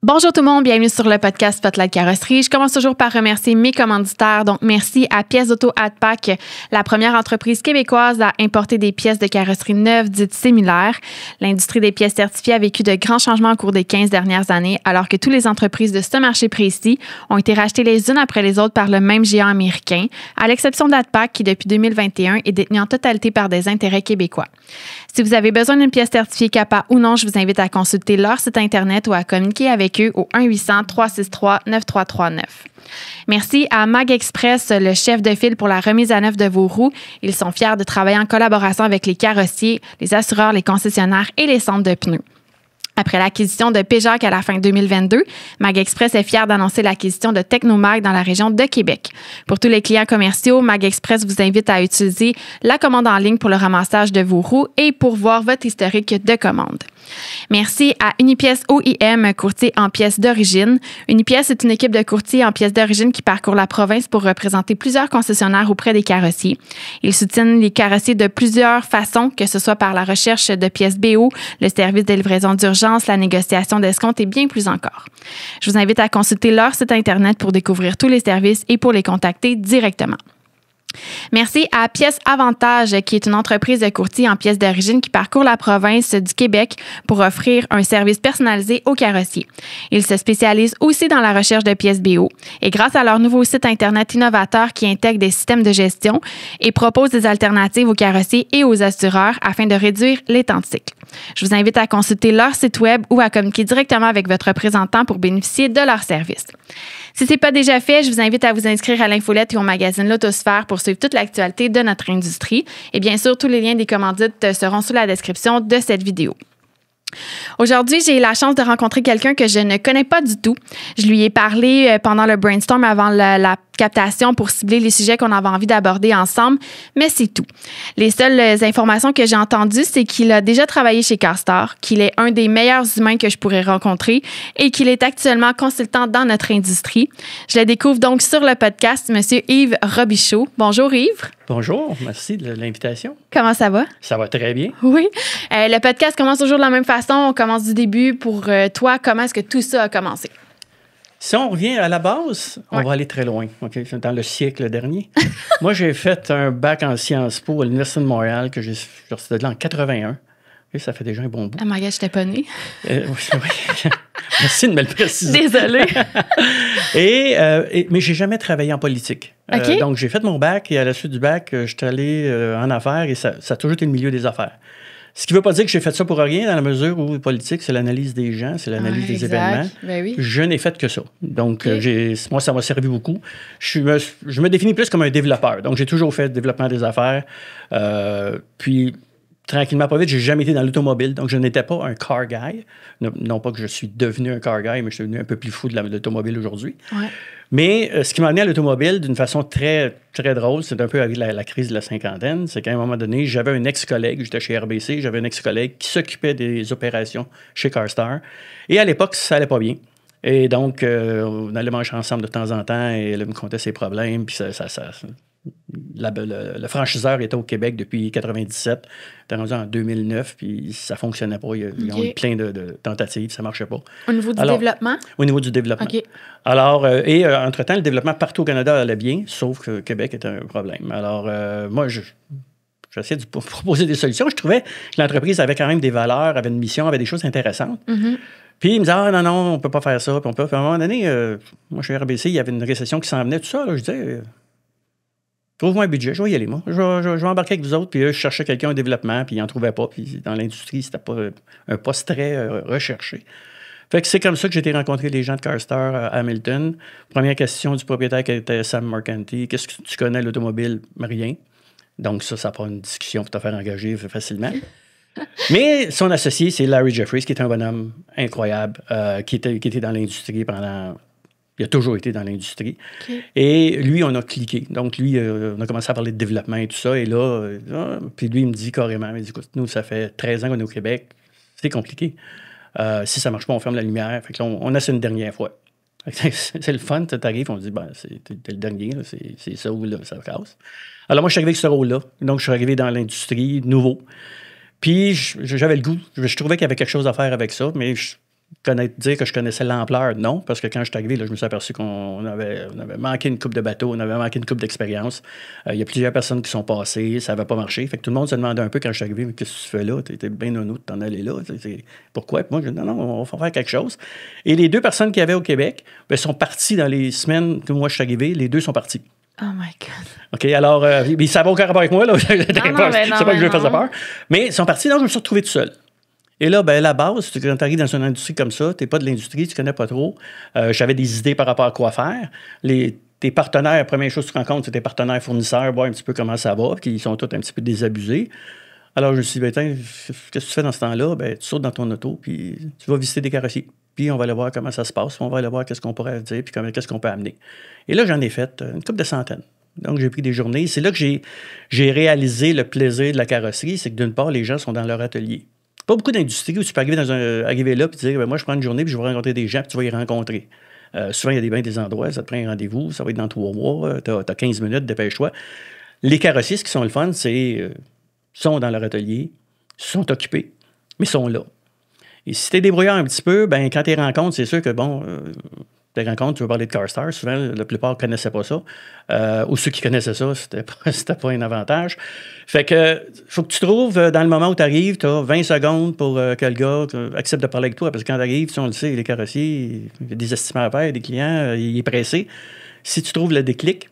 Bonjour tout le monde, bienvenue sur le podcast Spotlight Carrosserie. Je commence toujours par remercier mes commanditaires. Donc, merci à Pièces Auto AdPack, la première entreprise québécoise à importer des pièces de carrosserie neuves dites similaires. L'industrie des pièces certifiées a vécu de grands changements au cours des 15 dernières années, alors que toutes les entreprises de ce marché précis ont été rachetées les unes après les autres par le même géant américain, à l'exception d'AdPack, qui depuis 2021 est détenu en totalité par des intérêts québécois. Si vous avez besoin d'une pièce certifiée CAPA ou non, je vous invite à consulter leur site Internet ou à communiquer avec eux au 1-800-363-9339. Merci à Mag Express, le chef de file pour la remise à neuf de vos roues. Ils sont fiers de travailler en collaboration avec les carrossiers, les assureurs, les concessionnaires et les centres de pneus. Après l'acquisition de Péjac à la fin 2022, Mag Express est fier d'annoncer l'acquisition de Technomag dans la région de Québec. Pour tous les clients commerciaux, Mag Express vous invite à utiliser la commande en ligne pour le ramassage de vos roues et pour voir votre historique de commande. Merci à Unipièces OIM, courtier en pièces d'origine. Unipièces est une équipe de courtiers en pièces d'origine qui parcourt la province pour représenter plusieurs concessionnaires auprès des carrossiers. Ils soutiennent les carrossiers de plusieurs façons, que ce soit par la recherche de pièces BO, le service de livraison d'urgence, la négociation d'escompte et bien plus encore. Je vous invite à consulter leur site Internet pour découvrir tous les services et pour les contacter directement. Merci à Pièces Avantage, qui est une entreprise de courtier en pièces d'origine qui parcourt la province du Québec pour offrir un service personnalisé aux carrossiers. Ils se spécialisent aussi dans la recherche de pièces BO et grâce à leur nouveau site Internet innovateur qui intègre des systèmes de gestion et propose des alternatives aux carrossiers et aux assureurs afin de réduire les temps de cycle. Je vous invite à consulter leur site web ou à communiquer directement avec votre représentant pour bénéficier de leur service. Si ce n'est pas déjà fait, je vous invite à vous inscrire à l'infolette et au magazine L'Autosphère pour suivre toute l'actualité de notre industrie. Et bien sûr, tous les liens des commandites seront sous la description de cette vidéo. Aujourd'hui, j'ai la chance de rencontrer quelqu'un que je ne connais pas du tout. Je lui ai parlé pendant le brainstorm avant la captation pour cibler les sujets qu'on avait envie d'aborder ensemble, mais c'est tout. Les seules informations que j'ai entendues, c'est qu'il a déjà travaillé chez CarStar, qu'il est un des meilleurs humains que je pourrais rencontrer et qu'il est actuellement consultant dans notre industrie. Je le découvre donc sur le podcast, Monsieur Yves Robichaud. Bonjour Yves. Bonjour, merci de l'invitation. Comment ça va? Ça va très bien. Oui. Le podcast commence toujours de la même façon. On commence du début. Pour toi, comment est-ce que tout ça a commencé? Si on revient à la base, on va aller très loin. Okay? Dans le siècle dernier. Moi, j'ai fait un bac en Sciences Po à l'Université de Montréal que j'ai sorti de là en 81. Et ça fait déjà un bon bout. Ah, my God, je t'ai pas née. Oui. Merci de me le préciser. Désolée. Mais j'ai jamais travaillé en politique. Okay. Donc, j'ai fait mon bac et à la suite du bac, je suis allé en affaires et ça a toujours été le milieu des affaires. Ce qui ne veut pas dire que j'ai fait ça pour rien, dans la mesure où politique, c'est l'analyse des gens, c'est l'analyse des événements. Ben oui. Je n'ai fait que ça. Donc, moi, ça m'a servi beaucoup. Je me définis plus comme un développeur. Donc, j'ai toujours fait le développement des affaires. Puis, tranquillement, pas vite, j'ai jamais été dans l'automobile. Donc, je n'étais pas un car guy. Non pas que je suis devenu un car guy, mais je suis devenu un peu plus fou de l'automobile aujourd'hui. Ouais. Mais ce qui m'a amené à l'automobile d'une façon très, très drôle, c'est un peu avec la crise de la cinquantaine, c'est qu'à un moment donné, j'avais un ex-collègue, j'étais chez RBC, j'avais un ex-collègue qui s'occupait des opérations chez CarStar. Et à l'époque, ça allait pas bien. Et donc, on allait manger ensemble de temps en temps et elle me contait ses problèmes, puis le franchiseur était au Québec depuis 1997. C'était rendu en 2009, puis ça ne fonctionnait pas. Ils ont eu plein de tentatives, ça ne marchait pas. Au niveau du développement? Au niveau du développement. OK. Alors, entre-temps, le développement partout au Canada allait bien, sauf que Québec était un problème. Alors, moi, j'essayais de proposer des solutions. Je trouvais que l'entreprise avait quand même des valeurs, avait une mission, avait des choses intéressantes. Mm-hmm. Puis il me disait, non, on ne peut pas faire ça. Puis à un moment donné, moi, chez RBC, il y avait une récession qui s'en venait, tout ça. Là, je disais... Trouve-moi un budget, je vais y aller, moi. Je vais embarquer avec vous autres. Puis là, je cherchais quelqu'un au développement, puis il n'en trouvait pas. Puis dans l'industrie, c'était pas un poste très recherché. Fait que c'est comme ça que j'ai été rencontrer les gens de CarStar à Hamilton. Première question du propriétaire qui était Sam Mercanti. Qu'est-ce que tu connais l'automobile? Rien. Donc ça prend une discussion pour te faire engager facilement. Mais son associé, c'est Larry Jeffries, qui est un bonhomme incroyable, qui était dans l'industrie pendant... Il a toujours été dans l'industrie. Okay. Et lui, on a cliqué. Donc, lui, on a commencé à parler de développement et tout ça. Et là, puis lui, il me dit carrément, il dit, écoute, nous, ça fait 13 ans qu'on est au Québec. C'est compliqué. Si ça ne marche pas, on ferme la lumière. Fait que là, on essaie une dernière fois. C'est le fun, tu arrives, on dit, t'es le dernier, là, c'est ça où là, ça casse. Alors, moi, je suis arrivé avec ce rôle-là. Donc, je suis arrivé dans l'industrie, nouveau. Puis, j'avais le goût. Je trouvais qu'il y avait quelque chose à faire avec ça, mais dire que je connaissais l'ampleur, non, parce que quand je suis arrivé, là, je me suis aperçu qu'on avait manqué une coupe de bateau, on avait manqué une coupe d'expérience. Il y a plusieurs personnes qui sont passées, ça n'avait pas marché. Fait que tout le monde se demandait un peu quand je suis arrivé, mais qu'est-ce que tu fais là? Tu étais bien nono de t'en aller là. Pourquoi? Puis moi, je dis, non, on va faire quelque chose. Et les 2 personnes qu'il y avait au Québec sont parties dans les semaines que moi je suis arrivé, les 2 sont partis. Oh my God. OK, alors, ça n'a aucun rapport avec moi, là. C'est pas que je veux faire peur. Mais ils sont partis, donc je me suis retrouvé tout seul. Et là, ben, la base, quand tu arrives dans une industrie comme ça, tu n'es pas de l'industrie, tu ne connais pas trop. J'avais des idées par rapport à quoi faire. Tes partenaires, la première chose que tu rencontres, c'est tes partenaires fournisseurs, voir un petit peu comment ça va, puis ils sont tous un petit peu désabusés. Alors, je me suis dit, ben, qu'est-ce que tu fais dans ce temps-là? Ben, tu sautes dans ton auto, puis tu vas visiter des carrossiers. Puis on va aller voir comment ça se passe, on va aller voir qu'est-ce qu'on pourrait dire, puis qu'est-ce qu'on peut amener. Et là, j'en ai fait une couple de centaines. Donc, j'ai pris des journées. C'est là que j'ai réalisé le plaisir de la carrosserie, c'est que d'une part, les gens sont dans leur atelier. Pas beaucoup d'industries où tu peux arriver là et dire, ben, moi, je prends une journée puis je vais rencontrer des gens puis tu vas y rencontrer. Souvent, il y a des endroits, ça te prend un rendez-vous, ça va être dans 3 mois, tu as 15 minutes, dépêche-toi. Les carrossiers, ce qui sont le fun, c'est sont dans leur atelier, sont occupés, mais sont là. Et si tu es débrouillard un petit peu, ben quand tu les rencontres, c'est sûr que, bon, tes rencontres, tu veux parler de CarStar, souvent, la plupart ne connaissaient pas ça. Ou ceux qui connaissaient ça, c'était pas un avantage. Fait que, faut que tu trouves, dans le moment où tu arrives, tu as 20 secondes pour que le gars accepte de parler avec toi. Parce que quand tu arrives, on le sait, les carrossiers, il y a des estimats à faire, des clients, il est pressé. Si tu trouves le déclic,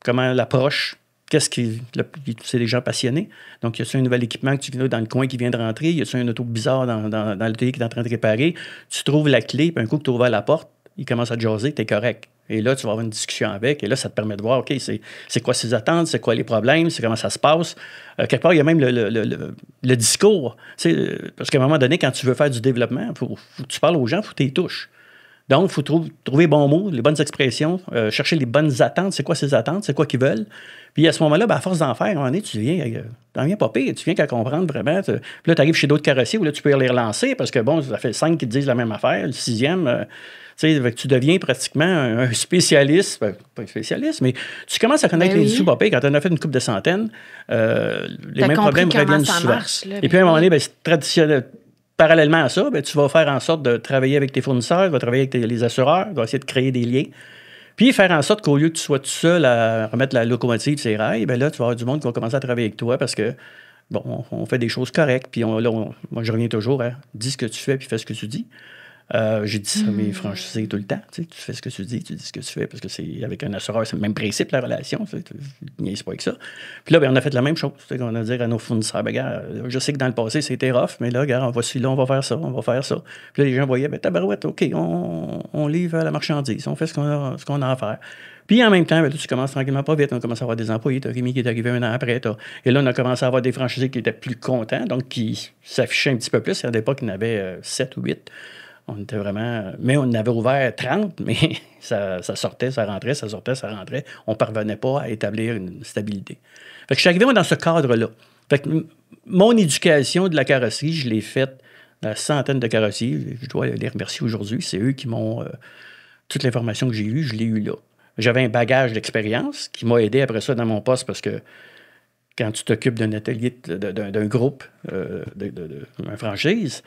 comment l'approche, c'est des gens passionnés. Donc, y a-tu un nouvel équipement que tu viens dans le coin qui vient de rentrer? Y a-tu un auto bizarre dans l'atelier qui est en train de réparer? Tu trouves la clé, puis un coup que tu ouvres la porte, il commence à te jaser, tu es correct. Et là, tu vas avoir une discussion avec, et là, ça te permet de voir, OK, c'est quoi ses attentes, c'est quoi les problèmes, c'est comment ça se passe. Quelque part, il y a même le discours. Parce qu'à un moment donné, quand tu veux faire du développement, faut que tu parles aux gens, il faut que tu les touches. Donc, il faut trouver les bons mots, les bonnes expressions, chercher les bonnes attentes. C'est quoi ces attentes? C'est quoi qu'ils veulent? Puis à ce moment-là, ben, à force d'en faire, à un moment donné, tu n'en viens pas pire. Tu viens qu'à comprendre vraiment. Puis là, tu arrives chez d'autres carrossiers où là, tu peux les relancer parce que, bon, ça fait 5 qui te disent la même affaire. Le 6e, tu deviens pratiquement un spécialiste. Ben, pas un spécialiste, mais tu commences à connaître les dessous pas pire. Quand tu en as fait une couple de centaines, les mêmes problèmes reviennent souvent. Marche, là, et puis à un moment donné, ben, c'est traditionnel. Parallèlement à ça, ben, tu vas faire en sorte de travailler avec tes fournisseurs, tu vas travailler avec les assureurs, tu vas essayer de créer des liens. Puis faire en sorte qu'au lieu que tu sois tout seul à remettre la locomotive sur ses rails, ben là, tu vas avoir du monde qui va commencer à travailler avec toi parce que, bon, on fait des choses correctes. Puis moi, je reviens toujours à dis ce que tu fais puis fais ce que tu dis. J'ai dit ça à mes franchisés tout le temps. Tu fais ce que tu dis ce que tu fais, parce que c'est avec un assureur, c'est le même principe, la relation. Tu niaises pas avec ça. Puis là, ben, on a fait la même chose. On a dit à nos fournisseurs, ben, gars, je sais que dans le passé, c'était rough, mais là, gars, on va faire ça, on va faire ça. Puis là, les gens voyaient, ben, tabarouette, OK, on livre la marchandise, on fait ce qu'on a à faire. Puis en même temps, ben, là, tu commences tranquillement pas vite. On commence à avoir des employés. Tu as Rémi qui est arrivé un an après. Et là, on a commencé à avoir des franchisés qui étaient plus contents, donc qui s'affichaient un petit peu plus. À l'époque, il y en avait 7 ou 8. On était vraiment. Mais on en avait ouvert 30, mais ça sortait, ça rentrait, ça sortait, ça rentrait. On ne parvenait pas à établir une stabilité. Fait que je suis arrivé dans ce cadre-là. Fait que mon éducation de la carrosserie, je l'ai faite à centaines de carrossiers. Je dois les remercier aujourd'hui. C'est eux qui m'ont. Toute l'information que j'ai eue, je l'ai eue là. J'avais un bagage d'expérience qui m'a aidé après ça dans mon poste parce que quand tu t'occupes d'un atelier, d'un groupe, d'une franchise,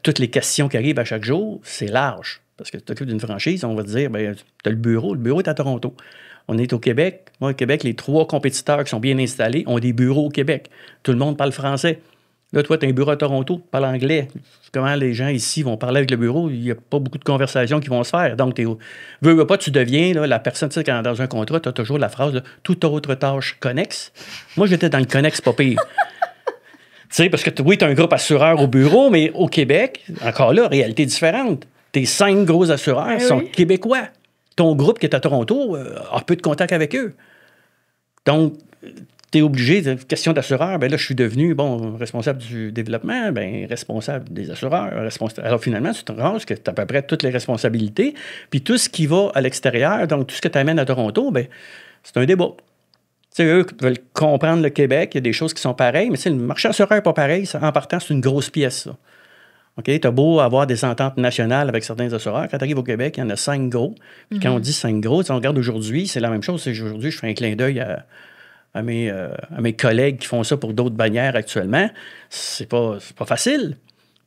toutes les questions qui arrivent à chaque jour, c'est large. Parce que tu t'occupes d'une franchise, on va te dire, ben, tu as le bureau. Le bureau est à Toronto. On est au Québec. Moi, au Québec, les 3 compétiteurs qui sont bien installés ont des bureaux au Québec. Tout le monde parle français. Là, toi, tu as un bureau à Toronto, tu parles anglais. Comment les gens ici vont parler avec le bureau? Il n'y a pas beaucoup de conversations qui vont se faire. Donc, veux pas, tu deviens là, la personne, tu sais, quand dans un contrat, tu as toujours la phrase « toute autre tâche connexe ». Moi, j'étais dans le connexe, pas pire. Tu sais, parce que oui, tu as un groupe assureur au bureau, mais au Québec, encore là, réalité différente. Tes 5 gros assureurs sont québécois. Ton groupe qui est à Toronto a peu de contact avec eux. Donc, tu es obligé, question d'assureur, ben là, je suis devenu, bon, responsable du développement, ben responsable des assureurs. Alors, finalement, tu te rends compte que tu as à peu près toutes les responsabilités. Puis tout ce qui va à l'extérieur, donc tout ce que tu amènes à Toronto, ben c'est un débat. Tu sais, eux veulent comprendre le Québec, il y a des choses qui sont pareilles, mais le marché assureur n'est pas pareil. Ça, en partant, c'est une grosse pièce, ça. OK? Tu as beau avoir des ententes nationales avec certains assureurs. Quand tu arrives au Québec, il y en a 5 gros. Puis quand on dit 5 gros, on regarde aujourd'hui, c'est la même chose. Aujourd'hui, je fais un clin d'œil à mes collègues qui font ça pour d'autres bannières actuellement. C'est pas facile.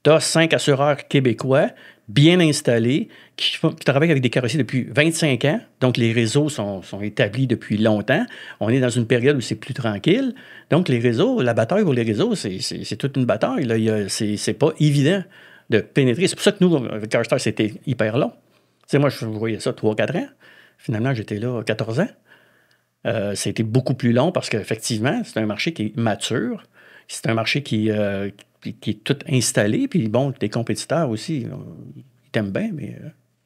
Tu as 5 assureurs québécois bien installés qui travaillent avec des carrossiers depuis 25 ans. Donc, les réseaux sont établis depuis longtemps. On est dans une période où c'est plus tranquille. Donc, les réseaux, la bataille pour les réseaux, c'est toute une bataille. Là. C'est pas évident de pénétrer. C'est pour ça que nous, avec CarStar, c'était hyper long. Tu sais, moi, je voyais ça 3-4 ans. Finalement, j'étais là 14 ans. C'était beaucoup plus long parce qu'effectivement, c'est un marché qui est mature. C'est un marché qui est tout installé. Puis bon, tes compétiteurs aussi, ils t'aiment bien, mais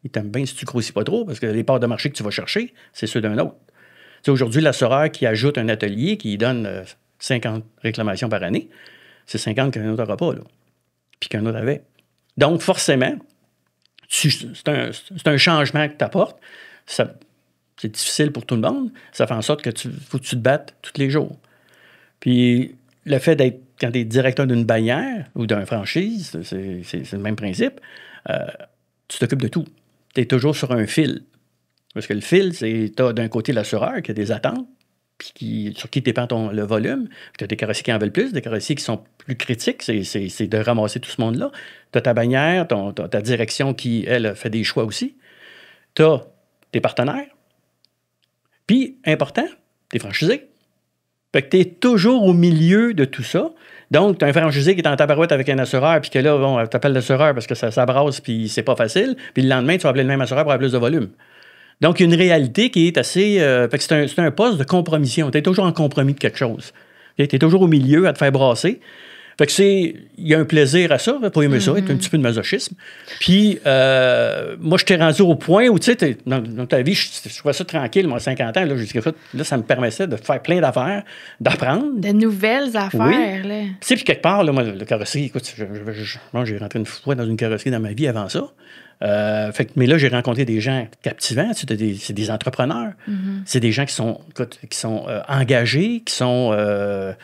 ils t'aiment bien si tu grossis pas trop parce que les parts de marché que tu vas chercher, c'est ceux d'un autre. Tu sais, aujourd'hui, l'assureur qui ajoute un atelier qui donne 50 réclamations par année, c'est 50 qu'un autre n'aura pas, là. Puis qu'un autre avait. Donc, forcément, c'est un changement que tu apportes. C'est difficile pour tout le monde. Ça fait en sorte que faut que tu te battes tous les jours. Puis, le fait d'être, quand tu es directeur d'une bannière ou d'une franchise, c'est le même principe, tu t'occupes de tout. Tu es toujours sur un fil. Parce que le fil, c'est, tu as d'un côté l'assureur qui a des attentes, puis sur qui dépend le volume. Tu as des carrossiers qui en veulent plus, des carrossiers qui sont plus critiques, c'est de ramasser tout ce monde-là. Tu as ta bannière, ta direction qui, elle, fait des choix aussi. Tu as tes partenaires. Puis, important, tes franchisés. Fait que tu es toujours au milieu de tout ça. Donc, tu as un franchisé qui est en tabarouette avec un assureur, puis que là, bon, tu appelles l'assureur parce que ça brasse, puis c'est pas facile. Puis le lendemain, tu vas appeler le même assureur pour avoir plus de volume. Donc, il y a une réalité qui est assez... fait que c'est un poste de compromission. Tu es toujours en compromis de quelque chose. Tu es toujours au milieu à te faire brasser. Fait que il y a un plaisir à ça, pour aimer ça, être un petit peu de masochisme. Puis, moi, je t'ai rendu au point où, tu sais, dans ta vie, je trouvais ça tranquille, moi, à 50 ans, là, ça me permettait de faire plein d'affaires, d'apprendre. De nouvelles affaires, là. Tu sais, puis quelque part, là, moi, le carrosserie, écoute, moi, j'ai rentré une fois dans une carrosserie dans ma vie avant ça. Mais là, j'ai rencontré des gens captivants. C'est des entrepreneurs. C'est des gens qui sont engagés, qui sont...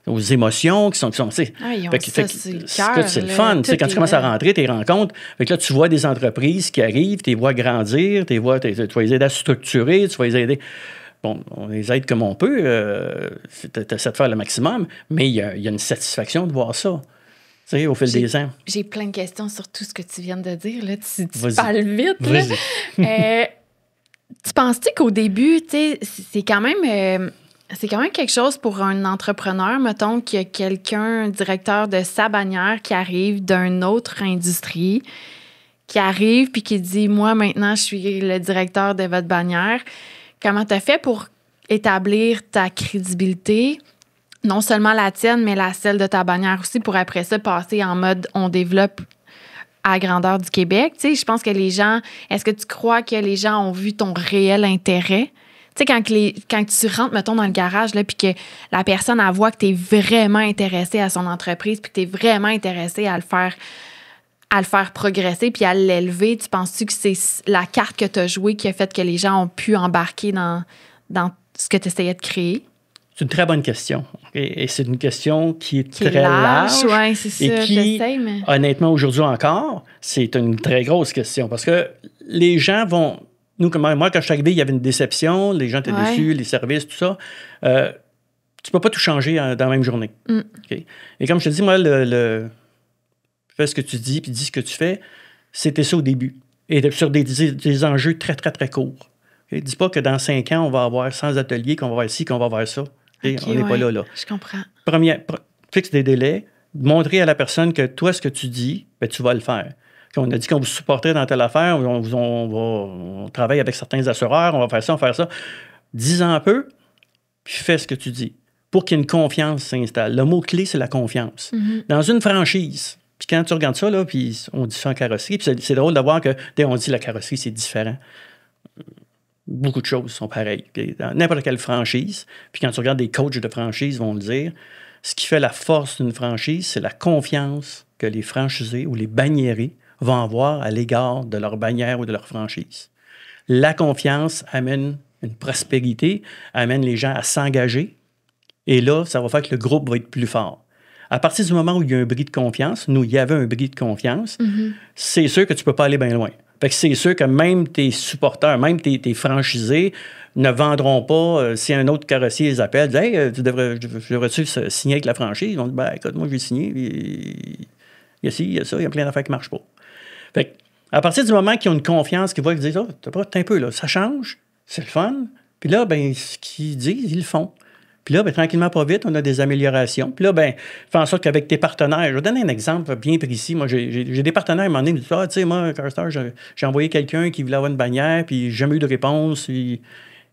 aux émotions, qui sont tu sais. Ah, ils ont c'est le fun. Tu sais, quand tu commences à rentrer, tes rencontres, fait que là, tu vois des entreprises qui arrivent, tu les vois grandir, tu vas les aider à se structurer, tu vas les aider. Bon, on les aide comme on peut, tu essaies de faire le maximum, mais il y a une satisfaction de voir ça. Tu sais, au fil des ans. J'ai plein de questions sur tout ce que tu viens de dire. Là. Tu parles vite. Tu penses-tu qu'au début, tu sais, c'est quand même quelque chose pour un entrepreneur, mettons, qu'il y a quelqu'un, un directeur de sa bannière qui arrive d'une autre industrie, qui arrive puis qui dit « Moi, maintenant, je suis le directeur de votre bannière. » Comment tu as fait pour établir ta crédibilité, non seulement la tienne, mais la celle de ta bannière aussi, pour après ça passer en mode « On développe à la grandeur du Québec. » Tu sais, je pense que les gens... Est-ce que tu crois que les gens ont vu ton réel intérêt? Tu sais, quand tu rentres, mettons, dans le garage, là, puis que la personne, elle voit que tu es vraiment intéressé à son entreprise, puis que tu es vraiment intéressé à le faire progresser, puis à l'élever, tu penses-tu que c'est la carte que tu as jouée qui a fait que les gens ont pu embarquer dans ce que tu essayais de créer? C'est une très bonne question. Et c'est une question qui est très large. Ouais, c'est ça, et qui, honnêtement, aujourd'hui encore, c'est une très grosse question. Parce que les gens vont... Moi, quand je suis arrivé, il y avait une déception, les gens étaient déçus, les services, tout ça. Tu ne peux pas tout changer dans la même journée. Okay? Et comme je te dis, moi, fais ce que tu dis, puis dis ce que tu fais, c'était ça au début. Et sur des enjeux très, très, très courts. Okay? Dis pas que dans 5 ans, on va avoir 100 ateliers, qu'on va avoir ci, qu'on va avoir ça. Okay? On n'est pas là. Je comprends. Fixe des délais, montrer à la personne que toi, ce que tu dis, ben, tu vas le faire. On a dit qu'on vous supporterait dans telle affaire, on travaille avec certains assureurs, on va faire ça. Dis un peu, puis fais ce que tu dis, pour qu'il y ait une confiance s'installe. Le mot-clé, c'est la confiance. Dans une franchise, puis quand tu regardes ça, là, puis on dit ça en carrosserie, puis c'est drôle de voir que, dès on dit la carrosserie, c'est différent. Beaucoup de choses sont pareilles. Dans n'importe quelle franchise, puis quand tu regardes des coachs de franchise, vont le dire, ce qui fait la force d'une franchise, c'est la confiance que les franchisés ou les banniérés vont avoir à l'égard de leur bannière ou de leur franchise. La confiance amène une prospérité, amène les gens à s'engager, et là, ça va faire que le groupe va être plus fort. À partir du moment où il y a un bris de confiance, il y avait un bris de confiance, c'est sûr que tu ne peux pas aller bien loin. Fait que c'est sûr que même tes supporters, même tes franchisés ne vendront pas, si un autre carrossier les appelle, disent « Hey, devrais-tu signer avec la franchise? » Ils vont dire « Ben, écoute, moi, je vais signer. » il y a ci, il y a ça, il y a plein d'affaires qui ne marchent pas. Fait que, à partir du moment qu'ils ont une confiance, qu'ils voient, qu'ils disent, t'as un peu, là, ça change, c'est le fun. Puis là, ben, ce qu'ils disent, ils le font. Puis là, ben, tranquillement, pas vite, on a des améliorations. Puis là, ben, fais en sorte qu'avec tes partenaires, je vais donner un exemple bien précis. Moi, j'ai des partenaires, à un moment donné, ils me disent, tu sais, moi, Carstar, j'ai envoyé quelqu'un qui voulait avoir une bannière, puis j'ai jamais eu de réponse. Ils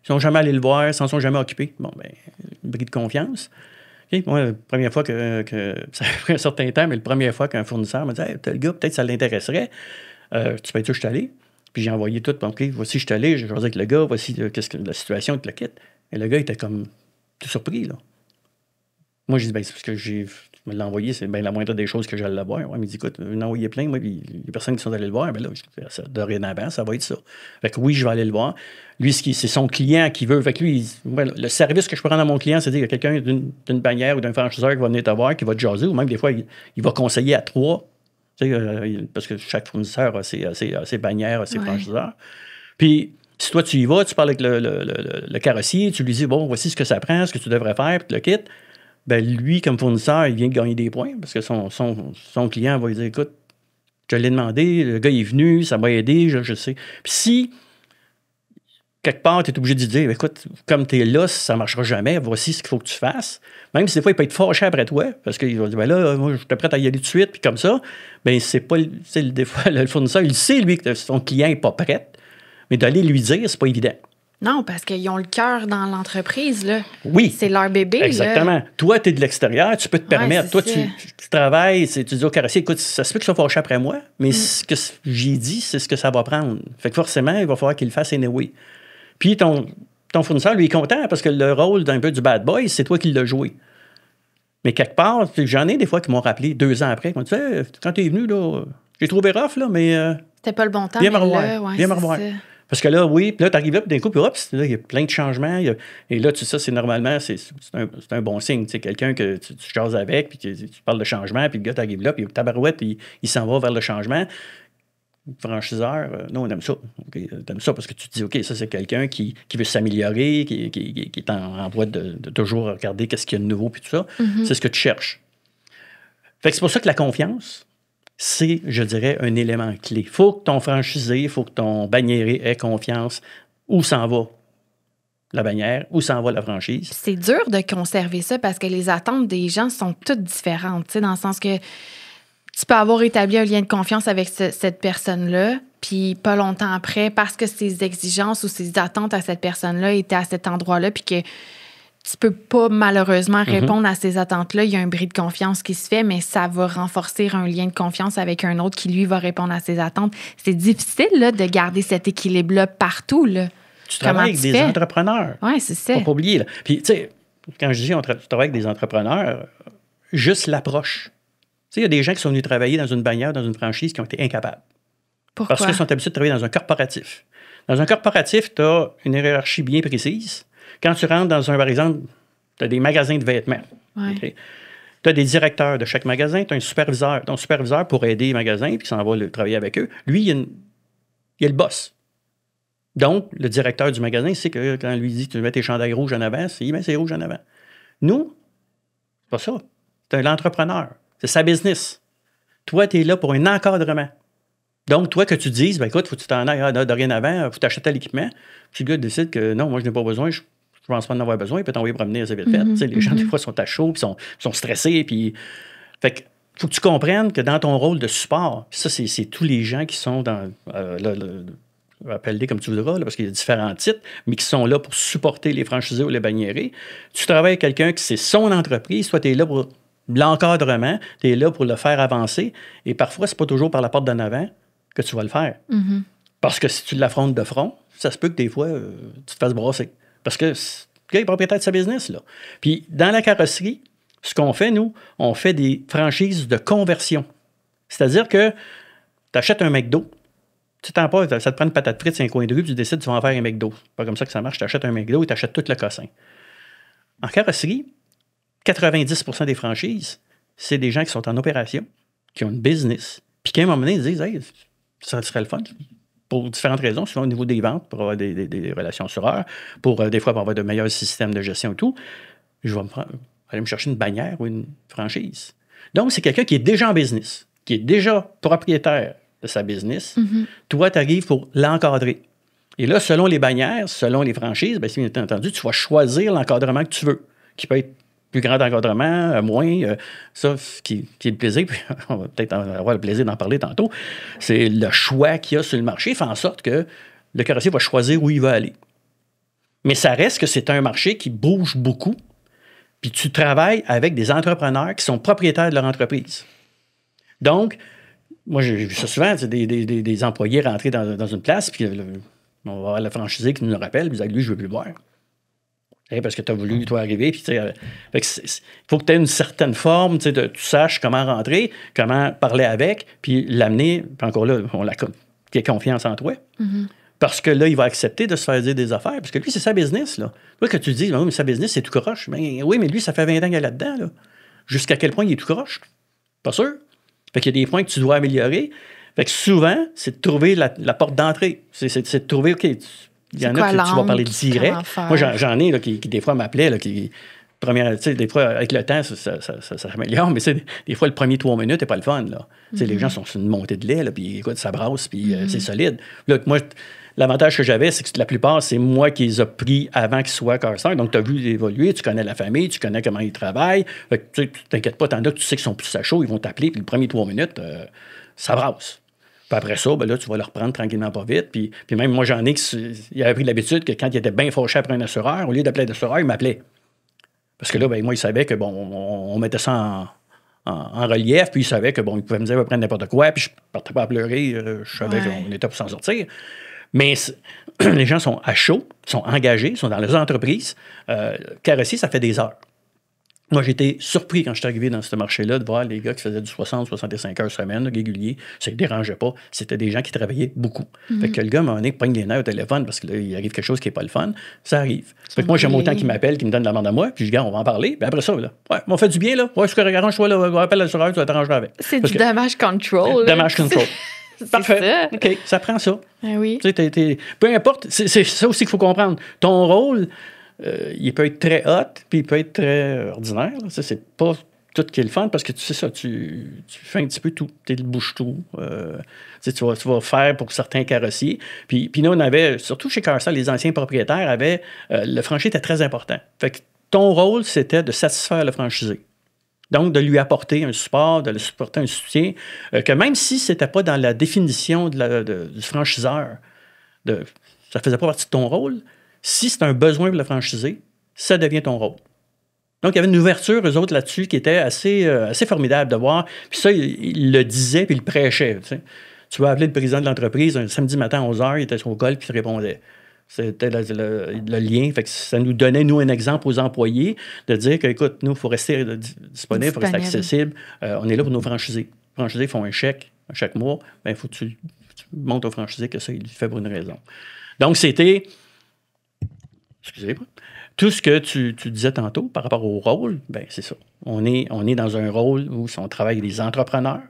sont jamais allés le voir, ils s'en sont jamais occupés. Bon, ben, une bris de confiance. Okay, moi, la première fois que ça a pris un certain temps, mais la première fois qu'un fournisseur m'a dit, hey, tel gars, peut-être ça l'intéresserait. Tu peux être sûr que je suis allé. Puis j'ai envoyé tout. OK, voici, je suis allé, j'ai jasé avec le gars, voici qu'est-ce que la situation avec le kit. Et le gars était comme tout surpris, là. Moi, j'ai dit, ben, c'est parce que je me l'ai envoyé, c'est bien la moindre des choses que j'allais le voir. Ouais, mais il dit, écoute, il en a envoyé plein, moi, puis les personnes qui sont allées le voir, ben là, dorénavant, ça va être ça. Fait que oui, je vais aller le voir. Lui, c'est son client qui veut. Fait que lui, le service que je peux rendre à mon client, c'est de dire qu'il y a quelqu'un d'une bannière ou d'un franchiseur qui va venir te voir, qui va te jaser, ou même des fois, il va conseiller à 3. Parce que chaque fournisseur a ses bannières, a ses franchiseurs. Puis, si toi, tu y vas, tu parles avec le carrossier, tu lui dis, bon, voici ce que ça prend, ce que tu devrais faire, puis tu le quittes. Ben lui, comme fournisseur, il vient de gagner des points parce que son client va lui dire, écoute, je l'ai demandé, le gars est venu, ça m'a aidé, je sais. Puis si, quelque part, tu es obligé de dire, écoute, comme tu es là, ça ne marchera jamais, voici ce qu'il faut que tu fasses. Même si des fois, il peut être fâché après toi, parce qu'il va dire, ben là, moi, je suis prêt à y aller tout de suite, puis comme ça, ben c'est pas, des fois, le fournisseur, il sait, lui, que son client n'est pas prêt, mais d'aller lui dire, c'est pas évident. Non, parce qu'ils ont le cœur dans l'entreprise, là. Oui. C'est leur bébé, exactement. Là. Toi, tu es de l'extérieur, tu peux te permettre. Toi, tu travailles, tu dis au carrossier, écoute, ça se peut qu'il soit fâché après moi, mais ce que j'ai dit, c'est ce que ça va prendre. Fait que forcément, il va falloir qu'il le fasse anyway. Puis ton fournisseur, lui, est content parce que le rôle d'un peu du bad boy, c'est toi qui l'as joué. Mais quelque part, j'en ai des fois qui m'ont rappelé 2 ans après, qui m'ont dit, hey, quand tu es venu, là, j'ai trouvé rough, là, mais. C'était pas le bon temps. Viens me revoir. Viens me revoir. Parce que là, oui, puis là, tu arrives là, puis d'un coup, puis hop, là, il y a plein de changements. Et là, tu sais, ça, c'est normalement, c'est un bon signe. Tu sais, quelqu'un que tu jases avec, puis tu parles de changement, puis le gars, tu arrives là, puis tabarouette, il s'en va vers le changement. Franchiseur, non, on aime ça. Okay? T'aimes ça parce que tu te dis, OK, ça, c'est quelqu'un qui veut s'améliorer, qui est en voie de toujours regarder qu'est-ce qu'il y a de nouveau, puis tout ça. Mm-hmm. C'est ce que tu cherches. Fait que c'est pour ça que la confiance, c'est, je dirais, un élément clé. Il faut que ton franchisé, il faut que ton banniéré ait confiance où s'en va la bannière, où s'en va la franchise. C'est dur de conserver ça parce que les attentes des gens sont toutes différentes, tu sais, dans le sens que tu peux avoir établi un lien de confiance avec cette personne-là, puis pas longtemps après, parce que ses exigences ou ses attentes à cette personne-là étaient à cet endroit-là, puis que tu peux pas malheureusement répondre à ces attentes-là. Il y a un bris de confiance qui se fait, mais ça va renforcer un lien de confiance avec un autre qui, lui, va répondre à ses attentes. C'est difficile là, de garder cet équilibre-là partout. Là. Tu travailles avec des entrepreneurs. Oui, c'est ça. Faut pas oublier. Là. Puis, tu sais, quand je dis tu travailles avec des entrepreneurs, juste l'approche. Tu sais, il y a des gens qui sont venus travailler dans une bannière, dans une franchise, qui ont été incapables. Pourquoi? Parce qu'ils sont habitués de travailler dans un corporatif. Dans un corporatif, tu as une hiérarchie bien précise. Quand tu rentres dans par exemple, tu as des magasins de vêtements. Ouais. Okay? Tu as des directeurs de chaque magasin, tu as un superviseur. Ton superviseur, pour aider les magasins, puis s'en va travailler avec eux, lui, il est le boss. Donc, le directeur du magasin sait que quand lui dit tu mets tes chandails rouges en avant, il met ses rouges en avant. Nous, c'est pas ça. C'est l'entrepreneur. C'est sa business. Toi, tu es là pour un encadrement. Donc, toi, que tu dises, ben écoute, faut que tu t'en ailles dorénavant, faut t'acheter l'équipement. Puis le gars décide que non, moi, je n'ai pas besoin, je pense pas en avoir besoin, il peut t'envoyer promener assez vite fait. Les gens, des fois, sont à chaud, puis sont stressés. Puis... Fait que faut que tu comprennes que dans ton rôle de support, ça, c'est tous les gens qui sont dans appelle-les comme tu voudras, là, parce qu'il y a différents titres, mais qui sont là pour supporter les franchisés ou les banniérés. Tu travailles avec quelqu'un qui c'est son entreprise, soit tu es là pour l'encadrement, tu es là pour le faire avancer, et parfois, c'est pas toujours par la porte d'en avant que tu vas le faire. Mm-hmm. Parce que si tu l'affrontes de front, ça se peut que des fois, tu te fasses brasser. Parce que le gars est propriétaire de sa business, là. Puis, dans la carrosserie, ce qu'on fait, nous, on fait des franchises de conversion. C'est-à-dire que tu achètes un McDo, tu t'en pas, ça te prend une patate frite, c'est un coin de rue, puis tu décides, tu vas en faire un McDo. C'est pas comme ça que ça marche. Tu achètes un McDo et tu achètes tout le cossin. En carrosserie, 90% des franchises, c'est des gens qui sont en opération, qui ont une business, puis qu'à un moment donné, ils disent, hey, ça serait le fun. Pour différentes raisons, souvent au niveau des ventes, pour avoir des relations sur heure, pour des fois pour avoir de meilleurs systèmes de gestion et tout, je vais aller me chercher une bannière ou une franchise. Donc, c'est quelqu'un qui est déjà en business. qui est déjà propriétaire de sa business, toi, tu arrives pour l'encadrer. Et là, selon les bannières, selon les franchises, bien entendu, tu vas choisir l'encadrement que tu veux, qui peut être plus grand encadrement, moins, ça, qui est le plaisir, puis on va peut-être avoir le plaisir d'en parler tantôt, c'est le choix qu'il y a sur le marché, fait en sorte que le carrossier va choisir où il va aller. Mais ça reste que c'est un marché qui bouge beaucoup, puis tu travailles avec des entrepreneurs qui sont propriétaires de leur entreprise. Donc, moi, j'ai vu ça souvent, des employés rentrer dans une place, puis on va avoir le franchisé qui nous le rappelle, puis lui, je ne veux plus le voir. Parce que tu as voulu, toi, arriver. Puis, il faut que tu aies une certaine forme, tu saches comment rentrer, comment parler avec, puis l'amener. Puis encore là, qu'il ait confiance en toi. Parce que là, il va accepter de se faire dire des affaires. Parce que lui, c'est sa business. Là. Toi, que tu dis, mais sa business, c'est tout croche. Ben, oui, mais lui, ça fait 20 ans qu'il est là-dedans. Là. Jusqu'à quel point il est tout croche? Pas sûr. Fait qu'il y a des points que tu dois améliorer. Fait que souvent, c'est de trouver la porte d'entrée. C'est de trouver, OK, il y en a que tu vas parler direct. Moi, j'en ai là, qui des fois m'appelaient, des fois, avec le temps, ça s'améliore, mais des fois, le premier 3 minutes n'est pas le fun. Là. Les gens sont sur une montée de lait, là, puis écoute, ça brasse, puis c'est solide. Là, moi, l'avantage que j'avais, c'est que la plupart, c'est moi qui les ai pris avant qu'ils soient casseurs. Donc, tu as vu évoluer, tu connais la famille, tu connais comment ils travaillent. Fait que, tu t'inquiètes pas, tant que tu sais qu'ils sont plus à chaud, ils vont t'appeler, puis le premier 3 minutes, ça brasse. Puis après ça, ben là, tu vas le reprendre tranquillement pas vite. Puis même moi, j'en ai qui avaient pris l'habitude que quand il était bien fâché après un assureur, au lieu d'appeler l'assureur, il m'appelait. Parce que là, ben, moi, il savait que, bon, on mettait ça en relief, puis il savait que, bon, il pouvait me dire, va prendre n'importe quoi, puis je ne partais pas à pleurer, je savais qu'on était pour s'en sortir. Mais les gens sont à chaud, sont engagés, sont dans les entreprises. Carrossier, ça fait des heures. Moi, j'étais surpris quand je suis arrivé dans ce marché-là de voir les gars qui faisaient du 60-65 heures semaine, régulier. Ça ne dérangeait pas. C'était des gens qui travaillaient beaucoup. Fait que le gars, à un moment donné, pogne les nerfs au téléphone parce qu'il arrive quelque chose qui n'est pas le fun. Ça arrive. Fait que moi, j'aime autant qu'il m'appelle, qu'il me donne la demande à moi, puis je dis, on va en parler. Puis après ça, là, on fait du bien, là. Ouais, je suis arrange-toi, là. On appelle l'assureur, tu vas t'arranger avec. C'est du damage control. Damage control. Parfait. Ça. OK, ça prend ça. Oui. Peu importe, c'est ça aussi qu'il faut comprendre. Ton rôle, il peut être très hot, puis il peut être très ordinaire. Ça, c'est pas tout qui est le fun, parce que tu sais ça, tu fais un petit peu tout. Tu es le bouche-tout. Tu vas faire pour certains carrossiers. Puis nous, on avait, surtout chez Carsal, les anciens propriétaires avaient, le franchisé était très important. Fait que ton rôle, c'était de satisfaire le franchisé. Donc, de lui apporter un support, de lui apporter un soutien, que même si ce n'était pas dans la définition du franchiseur, ça ne faisait pas partie de ton rôle, si c'est un besoin pour le franchisé, ça devient ton rôle. Donc, il y avait une ouverture, eux autres, là-dessus, qui était assez formidable de voir. Puis ça, il le disait, puis il le prêchait. Tu vas appeler le président de l'entreprise un samedi matin à 11h, il était sur le col, puis il te répondait. C'était le lien. Fait que ça nous donnait, nous, un exemple aux employés de dire que, écoute, nous, il faut rester disponible, il faut rester accessible. On est là pour nos franchisés. Les franchisés font un chèque chaque mois. Bien, il faut que tu montres au franchisé que ça, il le fait pour une raison. Donc, c'était... Excusez-moi. Tout ce que tu disais tantôt par rapport au rôle, bien, c'est ça. On est dans un rôle où on travaille avec des entrepreneurs,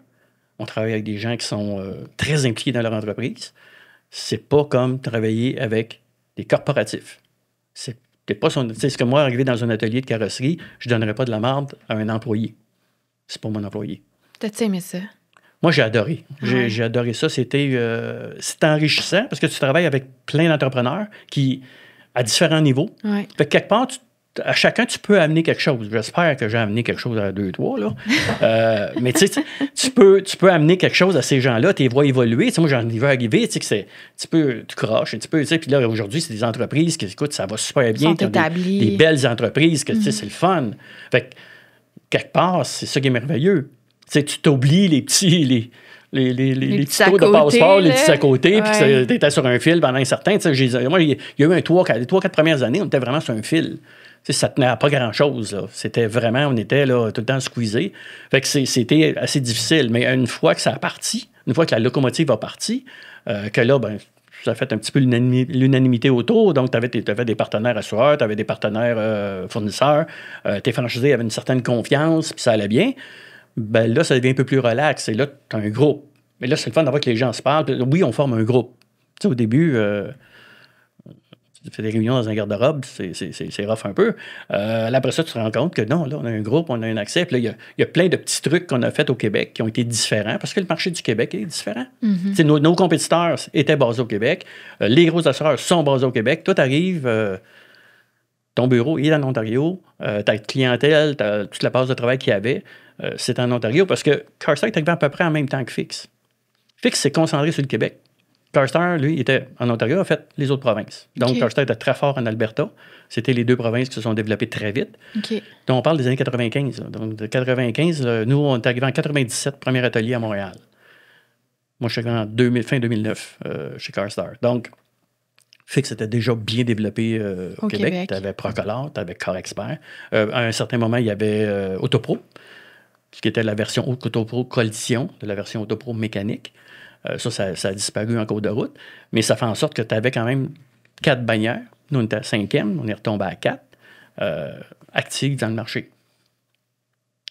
on travaille avec des gens qui sont très impliqués dans leur entreprise. C'est pas comme travailler avec des corporatifs. C'est pas ce que moi, arrivé dans un atelier de carrosserie, je ne donnerais pas de la marde à un employé. C'est pas mon employé. T'as-tu aimé ça? Moi, j'ai adoré. J'ai adoré ça. C'était enrichissant parce que tu travailles avec plein d'entrepreneurs qui, à différents niveaux. Ouais. Fait que quelque part, à chacun, tu peux amener quelque chose. J'espère que j'ai amené quelque chose à 2-3, là. Mais tu sais, tu peux amener quelque chose à ces gens-là, tu les vois évoluer. T'sais, moi, j'en ai vu arriver, tu sais, que tu croches, puis là, aujourd'hui, c'est des entreprises qui, écoute, ça va super bien. Sont établies. Des belles entreprises, que, tu sais, c'est le fun. Fait que, quelque part, c'est ça qui est merveilleux. Tu sais, tu t'oublies les petits petits taux de passeport, les petits à côté, puis tu étais sur un fil pendant un certain temps. Moi, il y a eu les 3-4 premières années, on était vraiment sur un fil. T'sais, ça tenait à pas grand-chose. Là. C'était vraiment, on était là, tout le temps squeezé. Fait que c'était assez difficile. Mais une fois que ça a parti, une fois que la locomotive a parti, que là, ben, ça a fait un petit peu l'unanimité autour. Donc, tu avais des partenaires assureurs, tu avais des partenaires fournisseurs, tes franchisés avaient une certaine confiance, puis ça allait bien. Ben là, ça devient un peu plus relax. Et là, tu as un groupe. Mais là, c'est le fun d'avoir que les gens se parlent. Oui, on forme un groupe. Tu sais, au début, tu fais des réunions dans un garde-robe, c'est rough un peu. Là, après ça, tu te rends compte que non, là, on a un groupe, on a un accès. Puis là, il y a plein de petits trucs qu'on a fait au Québec qui ont été différents parce que le marché du Québec est différent. Nos compétiteurs étaient basés au Québec. Les gros assureurs sont basés au Québec. Toi, tu arrives, ton bureau est en Ontario. Ta clientèle, toute la base de travail qu'il y avait, c'est en Ontario parce que CarStar est arrivé à peu près en même temps que Fix. Fix s'est concentré sur le Québec. CarStar, lui, était en Ontario, a fait les autres provinces. Donc, CarStar était très fort en Alberta. C'était les deux provinces qui se sont développées très vite. Donc, on parle des années 95. Là. Donc, de 95, nous, on est arrivé en 97, premier atelier à Montréal. Moi, je suis arrivé en fin 2009 chez CarStar. Donc, Fix était déjà bien développé au Québec. Tu avais Procolor, tu avais CarExpert. À un certain moment, il y avait Autopro, qui était la version Autopro Collision de la version Autopro mécanique. Ça a disparu en cours de route. Mais ça fait en sorte que tu avais quand même 4 bannières. Nous, on était à 5e, on est retombé à 4, actives dans le marché.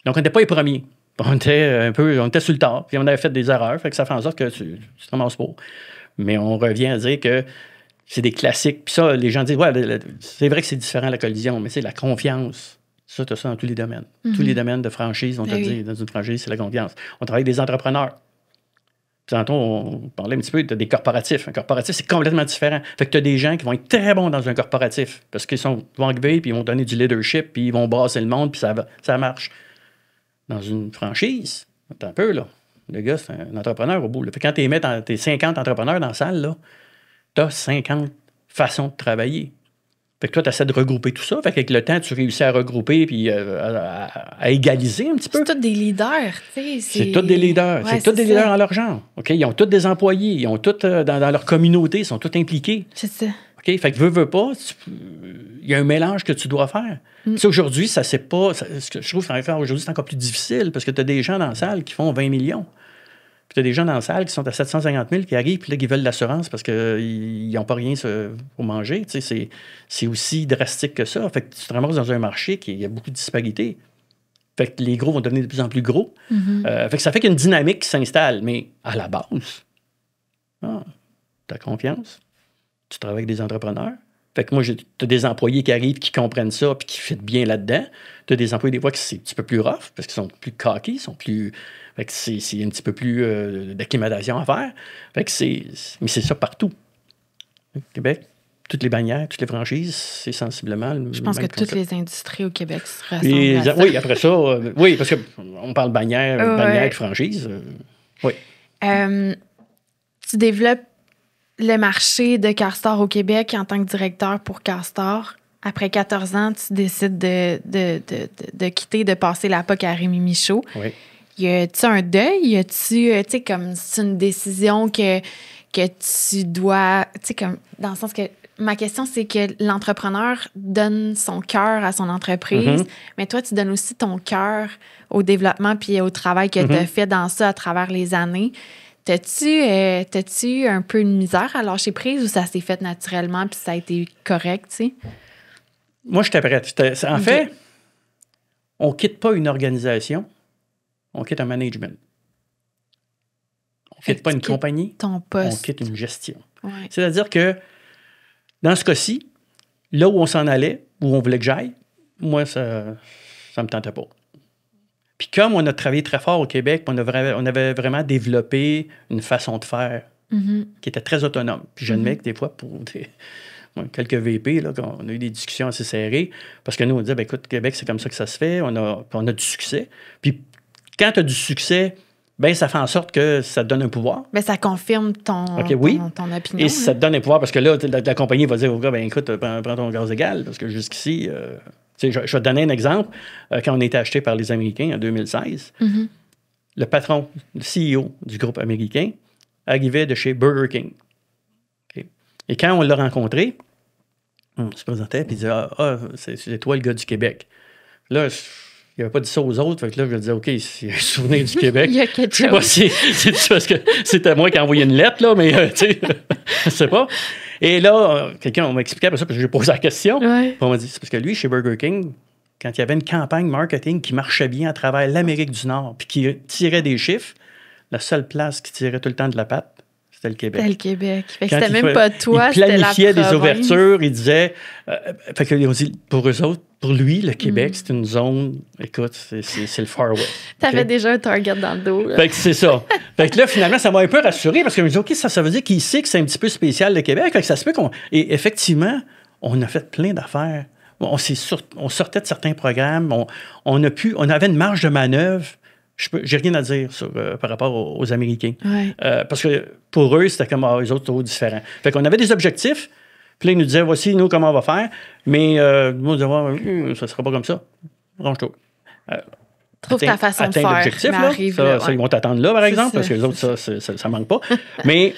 Donc, on n'était pas les premiers. On était sur le tard, puis on avait fait des erreurs. Fait que ça fait en sorte que tu te ramasses pas. Mais on revient à dire que c'est des classiques. Puis ça, les gens disent, ouais, c'est vrai que c'est différent la collision, mais c'est la confiance. Ça, tu as ça dans tous les domaines. Tous les domaines de franchise, on te dit, dans une franchise, c'est la confiance. On travaille avec des entrepreneurs. Tantôt, on parlait un petit peu des corporatifs. Un corporatif, c'est complètement différent. Fait que tu as des gens qui vont être très bons dans un corporatif parce qu'ils vont arriver, puis ils vont donner du leadership, puis ils vont brasser le monde, puis ça marche. Dans une franchise, attends un peu, là. Le gars, c'est un entrepreneur au bout. Là. Fait que quand tu mets tes 50 entrepreneurs dans la salle, là, tu as 50 façons de travailler. Fait que toi, tu essaies de regrouper tout ça. Fait qu'avec le temps, tu réussis à regrouper puis à égaliser un petit peu. C'est tous des leaders. C'est tous des leaders. Ouais, c'est tous des leaders en leur genre. OK? Ils ont tous des employés. Ils ont tous, dans leur communauté, ils sont tous impliqués. C'est ça. OK? Fait que veux pas, il y a un mélange que tu dois faire. Aujourd'hui, ça c'est pas... ce que je trouve aujourd'hui, c'est encore plus difficile parce que tu as des gens dans la salle qui font 20 millions. Puis tu as des gens dans la salle qui sont à 750 000 qui arrivent, puis là, qui veulent l'assurance parce qu'ils n'ont pas rien pour manger. Tu sais, c'est aussi drastique que ça. Fait que tu te ramasses dans un marché qui y a beaucoup de disparités. Fait que les gros vont devenir de plus en plus gros. Fait que ça fait qu'il y a une dynamique qui s'installe. Mais à la base, tu as confiance. Tu travailles avec des entrepreneurs. Fait que moi, tu as des employés qui arrivent, qui comprennent ça, puis qui fit bien là-dedans. Tu as des employés, des fois, qui c'est un petit peu plus rough, parce qu'ils sont plus cocky, sont plus... Fait que c'est un petit peu plus d'acclimatation à faire. Fait que mais c'est ça partout. Au Québec, toutes les bannières, toutes les franchises, c'est sensiblement le Je pense que concept. toutes les industries au Québec se ressemblent à ça. Oui, après ça, oui, parce qu'on parle bannière et franchise. Oui. Tu développes le marché de CarStar au Québec en tant que directeur pour CarStar. Après 14 ans, tu décides de quitter, de passer la POC à Rémi Michaud. Oui. Y a-tu un deuil? Y a-tu, tu sais, comme c'est une décision que tu dois, tu sais, comme dans le sens que ma question, c'est que l'entrepreneur donne son cœur à son entreprise, mais toi, tu donnes aussi ton cœur au développement puis au travail que tu as fait dans ça à travers les années. T'as-tu un peu une misère à lâcher prise ou ça s'est fait naturellement puis ça a été correct, tu sais? Moi, j'étais prête. En fait, on ne quitte pas une organisation, on quitte un management. On ne quitte pas une compagnie, ton poste. On quitte une gestion. Ouais. C'est-à-dire que, dans ce cas-ci, là où on s'en allait, où on voulait que j'aille, moi, ça ne me tentait pas. Puis comme on a travaillé très fort au Québec, on avait vraiment développé une façon de faire qui était très autonome. Puis j'admets que des fois, pour quelques VP, là, on a eu des discussions assez serrées, parce que nous, on disait, ben, écoute, Québec, c'est comme ça que ça se fait, on a du succès. Puis quand tu as du succès, ben ça fait en sorte que ça te donne un pouvoir. Ben, ça confirme ton opinion. Et ça te donne un pouvoir, parce que là, la compagnie va dire au gars, ben écoute, prends ton gaz égal, parce que jusqu'ici... je vais te donner un exemple. Quand on a été acheté par les Américains en 2016, le patron, le CEO du groupe américain, arrivait de chez Burger King. Okay. Et quand on l'a rencontré, on se présentait et il disait c'est toi le gars du Québec. Là, il n'avait pas dit ça aux autres. Fait que là, je disais, OK, s'il y a un souvenir du Québec. Il y a quelque chose. Je sais pas si c'est parce que c'était moi qui ai envoyé une lettre, là, mais tu sais, je sais pas. Et là, on m'a expliqué après ça, parce que j'ai posé la question. Ouais. On m'a dit, c'est parce que lui, chez Burger King, quand il y avait une campagne marketing qui marchait bien à travers l'Amérique du Nord, puis qui tirait des chiffres, la seule place qui tirait tout le temps de la patte, c'était le Québec. C'était le Québec. Fait que Quand c'était même pas toi, il planifiait c'était la des province. ouvertures, il disait... fait que, on dit, pour eux autres, pour lui, le Québec, c'est une zone... Écoute, c'est le Far West. T'avais déjà un target dans le dos. Là. Fait que c'est ça. Fait que là, finalement, ça m'a un peu rassuré parce que je me dis, OK, ça veut dire qu'il sait que c'est un petit peu spécial, le Québec. Fait que ça se peut qu'on... Et effectivement, on a fait plein d'affaires. On sortait de certains programmes. On avait une marge de manœuvre. J'ai rien à dire par rapport aux Américains. Ouais. Parce que pour eux, c'était comme eux autres, trop différents. Fait qu'on avait des objectifs. Puis là, ils nous disaient, voici, nous, comment on va faire. Mais nous, on disait, ça ne sera pas comme ça. Range-toi. Trouve ta façon de faire. L'objectif, là, ils vont t'attendre là, par exemple, parce que les autres, ça manque pas. Mais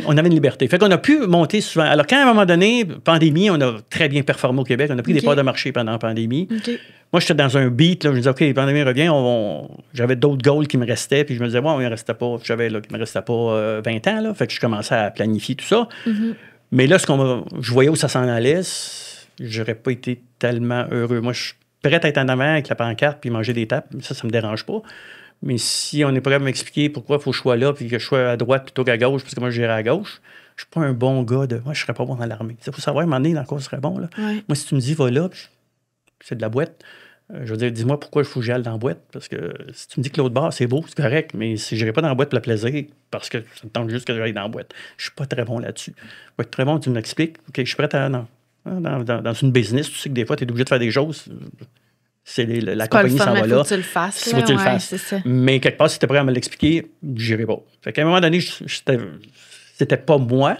on avait une liberté. Fait qu'on a pu monter souvent. Alors, quand à un moment donné, pandémie, on a très bien performé au Québec. On a pris des parts de marché pendant la pandémie. Okay. Moi, j'étais dans un beat. Là, je me disais, OK, la pandémie revient. J'avais d'autres goals qui me restaient. Puis je me disais, il me restait pas. Il me restait pas 20 ans. Là, fait que je commençais à planifier tout ça. Mm-hmm. Mais là, je voyais où ça s'en allait. J'aurais pas été tellement heureux. Moi, je suis prêt à être en avant avec la pancarte puis manger des tapes. Ça me dérange pas. Mais si on n'est pas capable de m'expliquer pourquoi il faut que je sois là puis que je sois à droite plutôt qu'à gauche, parce que moi, j'irai à gauche, je suis pas un bon gars de... Moi, je serais pas bon dans l'armée. Il faut savoir, à un moment donné, dans quoi je serais bon. Là. Ouais. Moi, si tu me dis, va là, c'est de la boîte. Je veux dire, dis-moi pourquoi il faut que j'aille dans la boîte. Parce que si tu me dis que l'autre bord, c'est beau, c'est correct, mais si je n'irai pas dans la boîte pour le plaisir, parce que ça me tente juste que j'aille dans la boîte, je suis pas très bon là-dessus. Je vais être très bon, tu m'expliques. OK, je suis prêt à... Dans une business, tu sais que des fois, tu es obligé de faire des choses... La compagnie s'en va là. Faut que tu le fasses. Faut que tu le fasses. Mais quelque part, si tu es prêt à me l'expliquer, j'irai pas. Fait qu'à un moment donné, c'était pas moi.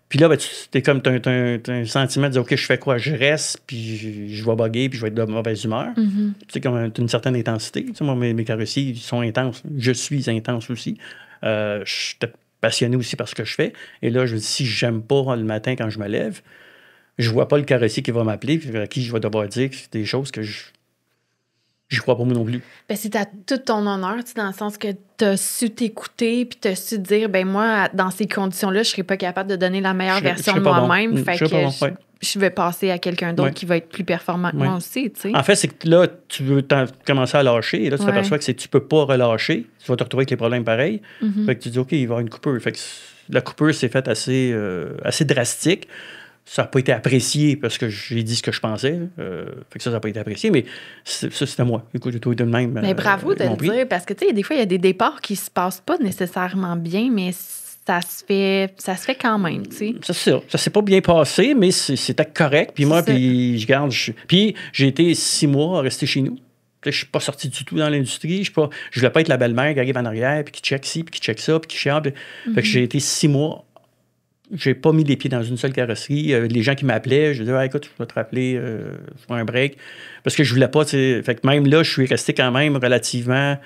Puis là, t'es comme, t'as un sentiment de dire, OK, je fais quoi? Je reste, puis je vais bugger, puis je vais être de mauvaise humeur. Mm-hmm. Tu sais, comme une certaine intensité. Tu sais, moi, mes carrossiers, ils sont intenses. Je suis intense aussi. Je suis passionné aussi par ce que je fais. Et là, je me dis, si j'aime pas le matin quand je me lève, je vois pas le carrossier qui va m'appeler, puis à qui je vais devoir dire des choses que je crois pas moi non plus. Ben, c'est à tout ton honneur, dans le sens que tu as su t'écouter puis tu as su dire, ben moi, dans ces conditions-là, je serais pas capable de donner la meilleure version de moi-même. Bon. Fait que je vais passer à quelqu'un d'autre qui va être plus performant que moi aussi. T'sais. En fait, c'est que là, tu veux commencer à lâcher et là, tu t'aperçois que tu peux pas relâcher. Tu vas te retrouver avec les problèmes pareils. Mm-hmm. Fait que tu dis, OK, il va y avoir une coupure. Fait que la coupure s'est faite assez drastique. Ça n'a pas été apprécié parce que j'ai dit ce que je pensais. Fait que ça n'a pas été apprécié, mais ça, c'était moi. Écoute, j'ai trouvé de même. Mais bravo de le dire, parce que, tu sais, des fois, il y a des départs qui se passent pas nécessairement bien, mais ça se fait quand même, tu sais. C'est ça. Ça s'est pas bien passé, mais c'était correct. Puis moi, puis je garde... Puis j'ai été 6 mois à rester chez nous. Je suis pas sorti du tout dans l'industrie. Je voulais pas être la belle-mère qui arrive en arrière, puis qui check ci, puis qui check ça, puis qui chiale. Fait que j'ai été 6 mois... J'ai pas mis les pieds dans une seule carrosserie. Les gens qui m'appelaient, je disais, écoute, je vais te rappeler, je prends un break. Parce que je voulais pas, tu sais. Fait que même là, je suis resté quand même relativement.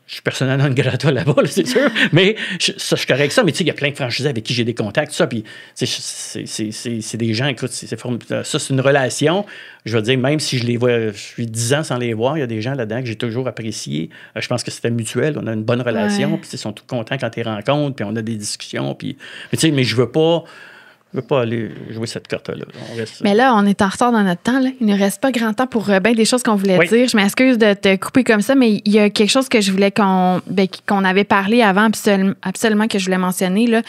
Je suis personnel non grata là-bas, là, c'est sûr. Mais je suis correct avec ça. Mais tu sais, il y a plein de franchisés avec qui j'ai des contacts, tout ça. Puis, c'est des gens, écoute, ça, c'est une relation. Je veux dire, même si je les vois, je suis 10 ans sans les voir, il y a des gens là-dedans que j'ai toujours appréciés. Je pense que c'était mutuel. On a une bonne relation. Puis, ils sont tous contents quand ils rencontrent. Puis, on a des discussions. Puis, mais je veux pas aller jouer cette carte-là. Mais là, on est en retard dans notre temps. Là. Il ne reste pas grand temps pour bien des choses qu'on voulait dire. Je m'excuse de te couper comme ça, mais il y a quelque chose que je voulais qu'on avait parlé avant, absolument que je voulais mentionner. Là.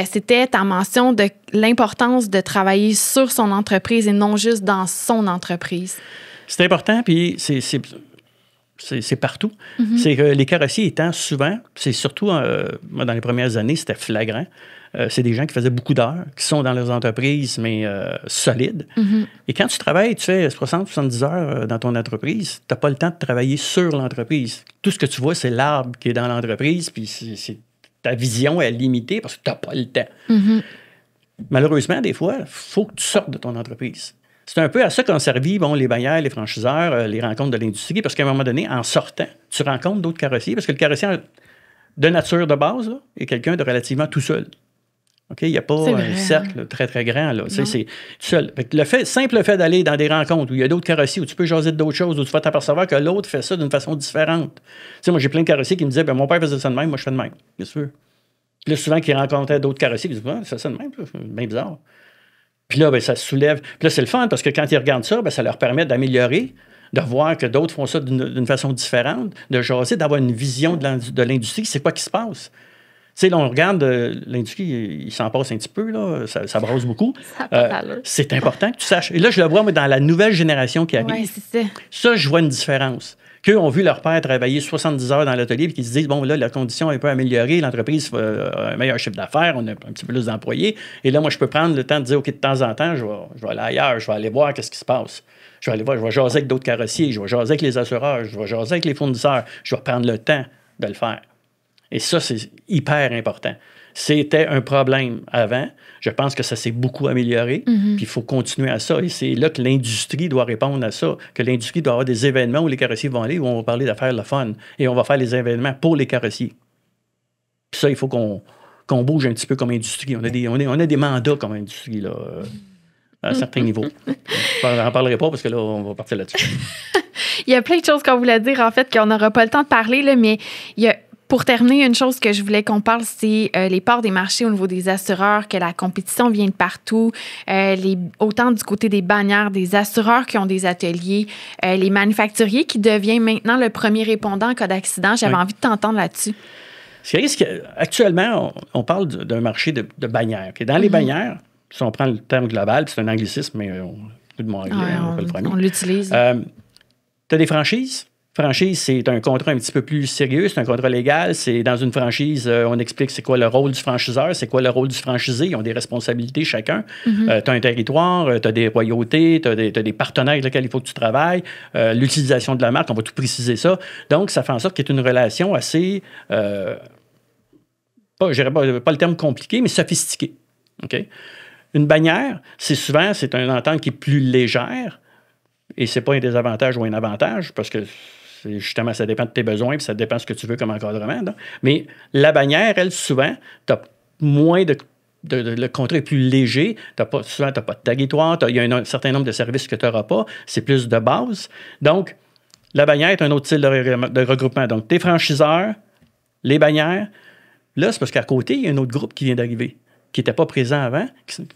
C'était ta mention de l'importance de travailler sur son entreprise et non juste dans son entreprise. C'est important, puis c'est partout. Mm-hmm. C'est que les carrossiers étant souvent, c'est surtout dans les premières années, c'était flagrant. C'est des gens qui faisaient beaucoup d'heures, qui sont dans leurs entreprises, mais solides. Mm-hmm. Et quand tu travailles, tu fais 60-70 heures dans ton entreprise, tu n'as pas le temps de travailler sur l'entreprise. Tout ce que tu vois, c'est l'arbre qui est dans l'entreprise, puis ta vision est limitée parce que tu n'as pas le temps. Mm-hmm. Malheureusement, des fois, il faut que tu sortes de ton entreprise. C'est un peu à ça qu'ont servi les bailleurs, les franchiseurs, les rencontres de l'industrie, parce qu'à un moment donné, en sortant, tu rencontres d'autres carrossiers, parce que le carrossier de nature de base là, est quelqu'un de relativement tout seul. OK? Il n'y a pas un cercle très, très grand. Là. C'est tout seul. Simple fait d'aller dans des rencontres où il y a d'autres carrossiers, où tu peux jaser d'autres choses, où tu vas t'apercevoir que l'autre fait ça d'une façon différente. Tu sais, moi, j'ai plein de carrossiers qui me disaient, mon père faisait ça de même, moi, je fais de même. Bien sûr. Puis là, souvent, qu'ils rencontraient d'autres carrossiers, ils disaient, c'est ça de même, c'est bien bizarre. Puis là, ça se soulève. Puis là, c'est le fun, parce que quand ils regardent ça, ça leur permet d'améliorer, de voir que d'autres font ça d'une façon différente, de jaser, d'avoir une vision de l'industrie. C'est quoi qui se passe? sais, là, on regarde l'industrie, il s'en passe un petit peu, là, ça brasse beaucoup. C'est important que tu saches. Et là, je le vois, moi, dans la nouvelle génération qui arrive. Oui, c'est ça. Ça, je vois une différence. Qu'eux ont vu leur père travailler 70 heures dans l'atelier et qu'ils se disent, bon, là, la condition est un peu améliorée, l'entreprise a un meilleur chiffre d'affaires, on a un petit peu plus d'employés. Et là, moi, je peux prendre le temps de dire, OK, de temps en temps, je vais aller ailleurs, je vais aller voir qu'est-ce qui se passe. Je vais aller voir, je vais jaser avec d'autres carrossiers, je vais jaser avec les assureurs, je vais jaser avec les fournisseurs, je vais prendre le temps de le faire. Et ça, c'est hyper important. C'était un problème avant. Je pense que ça s'est beaucoup amélioré. Puis il faut continuer à ça. Et c'est là que l'industrie doit répondre à ça, que l'industrie doit avoir des événements où les carrossiers vont aller, où on va parler d'affaires le fun. Et on va faire les événements pour les carrossiers. Puis ça, il faut qu'on bouge un petit peu comme industrie. On a des mandats comme industrie, là, à certains niveaux. Je n'en parlerai pas parce que là, on va partir là-dessus. Il y a plein de choses qu'on voulait dire, en fait, qu'on n'aura pas le temps de parler, là, mais il y a pour terminer, une chose que je voulais qu'on parle, c'est les parts des marchés au niveau des assureurs, que la compétition vient de partout, autant du côté des bannières, des assureurs qui ont des ateliers, les manufacturiers qui deviennent maintenant le premier répondant en cas d'accident. J'avais envie de t'entendre là-dessus. Actuellement, on parle d'un marché de bannières. Okay? Dans les bannières, si on prend le terme global, c'est un anglicisme, mais tout le monde on peut le premier. On l'utilise. Tu as des franchises. Franchise, c'est un contrat un petit peu plus sérieux, c'est un contrat légal. C'est dans une franchise, on explique c'est quoi le rôle du franchiseur, c'est quoi le rôle du franchisé. Ils ont des responsabilités chacun. Tu as un territoire, tu as des royautés, tu as des partenaires avec lesquels il faut que tu travailles. L'utilisation de la marque, on va tout préciser ça. Donc, ça fait en sorte qu'il y ait une relation assez, je dirais pas le terme compliqué, mais sophistiqué. Okay? Une bannière, c'est une entente qui est plus légère et c'est pas un désavantage ou un avantage parce que justement, ça dépend de tes besoins, puis ça dépend de ce que tu veux comme encadrement. Donc. Mais la bannière, elle, souvent, tu as moins le contrat est plus léger. Souvent, tu n'as pas de taguitoire. Il y a un certain nombre de services que tu n'auras pas. C'est plus de base. Donc, la bannière est un autre style de regroupement. Donc, tes franchiseurs, les bannières. Là, c'est parce qu'à côté, il y a un autre groupe qui vient d'arriver, qui n'était pas présent avant,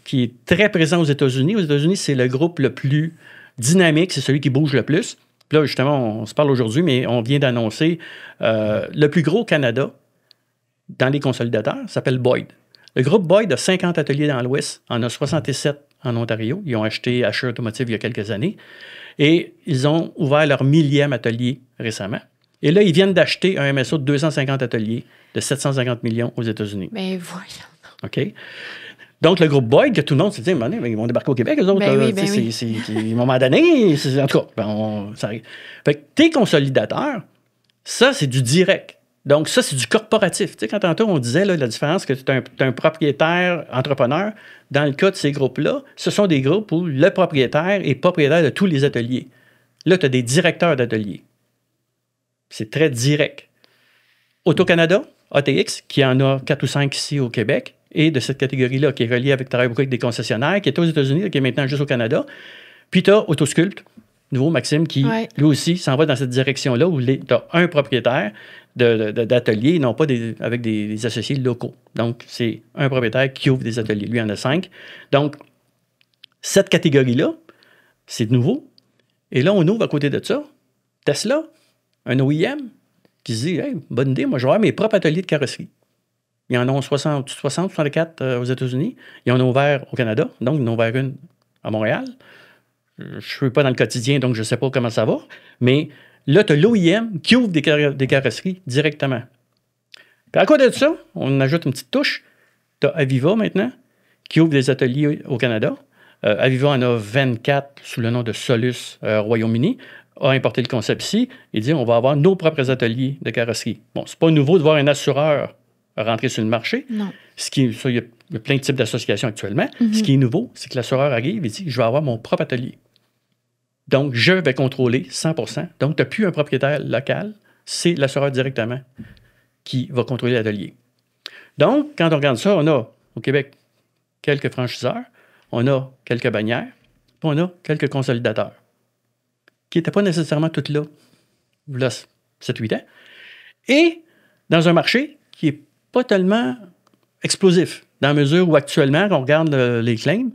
qui est très présent aux États-Unis. Aux États-Unis, c'est le groupe le plus dynamique. C'est celui qui bouge le plus. Puis là, justement, on se parle aujourd'hui, mais on vient d'annoncer le plus gros au Canada dans les consolidateurs s'appelle Boyd. Le groupe Boyd a 50 ateliers dans l'Ouest, en a 67 en Ontario. Ils ont acheté Asher Automotive il y a quelques années. Et ils ont ouvert leur 1000e atelier récemment. Et là, ils viennent d'acheter un MSO de 250 ateliers de 750 millions aux États-Unis. Mais voyons. OK? Donc, le groupe Boyd, que tout le monde s'est dit, ils vont débarquer au Québec, eux autres. À un moment donné, en tout cas, ça arrive. Fait que tes consolidateurs, ça, c'est du direct. Donc, ça, c'est du corporatif. Tu sais, quand tantôt, on disait là, la différence que tu es un propriétaire entrepreneur, dans le cas de ces groupes-là, ce sont des groupes où le propriétaire est propriétaire de tous les ateliers. Là, tu as des directeurs d'ateliers. C'est très direct. Auto-Canada, ATX, qui en a 4 ou 5 ici au Québec, et de cette catégorie-là, qui est reliée travaille beaucoup avec des concessionnaires, qui est aux États-Unis, qui est maintenant juste au Canada. Puis tu as Autosculpt, nouveau Maxime, qui lui aussi s'en va dans cette direction-là, où tu as un propriétaire d'atelier, non pas avec des associés locaux. Donc, c'est un propriétaire qui ouvre des ateliers. Lui, il en a 5. Donc, cette catégorie-là, c'est nouveau. Et là, on ouvre à côté de ça Tesla, un OEM, qui se dit, hey, bonne idée, moi, je vais avoir mes propres ateliers de carrosserie. Ils en ont 64 aux États-Unis. Ils en ont ouvert au Canada. Donc, ils en ont ouvert une à Montréal. Je ne suis pas dans le quotidien, donc je ne sais pas comment ça va. Mais là, tu as l'OIM qui ouvre des carrosseries directement. Puis à côté de ça, on ajoute une petite touche. Tu as Aviva maintenant, qui ouvre des ateliers au Canada. Aviva en a 24 sous le nom de Solus Royaume-Uni. A importé le concept ici et dit on va avoir nos propres ateliers de carrosserie. Bon, c'est pas nouveau de voir un assureur rentrer sur le marché. Non. Il y a plein de types d'associations actuellement. Ce qui est nouveau, c'est que l'assureur arrive et dit je vais avoir mon propre atelier. Donc, je vais contrôler 100%. Donc, tu n'as plus un propriétaire local, c'est l'assureur directement qui va contrôler l'atelier. Donc, quand on regarde ça, on a au Québec quelques franchiseurs, on a quelques bannières, puis on a quelques consolidateurs qui n'étaient pas nécessairement toutes là, là 7-8 ans, et dans un marché qui n'est pas tellement explosif, dans la mesure où actuellement, quand on regarde les claims,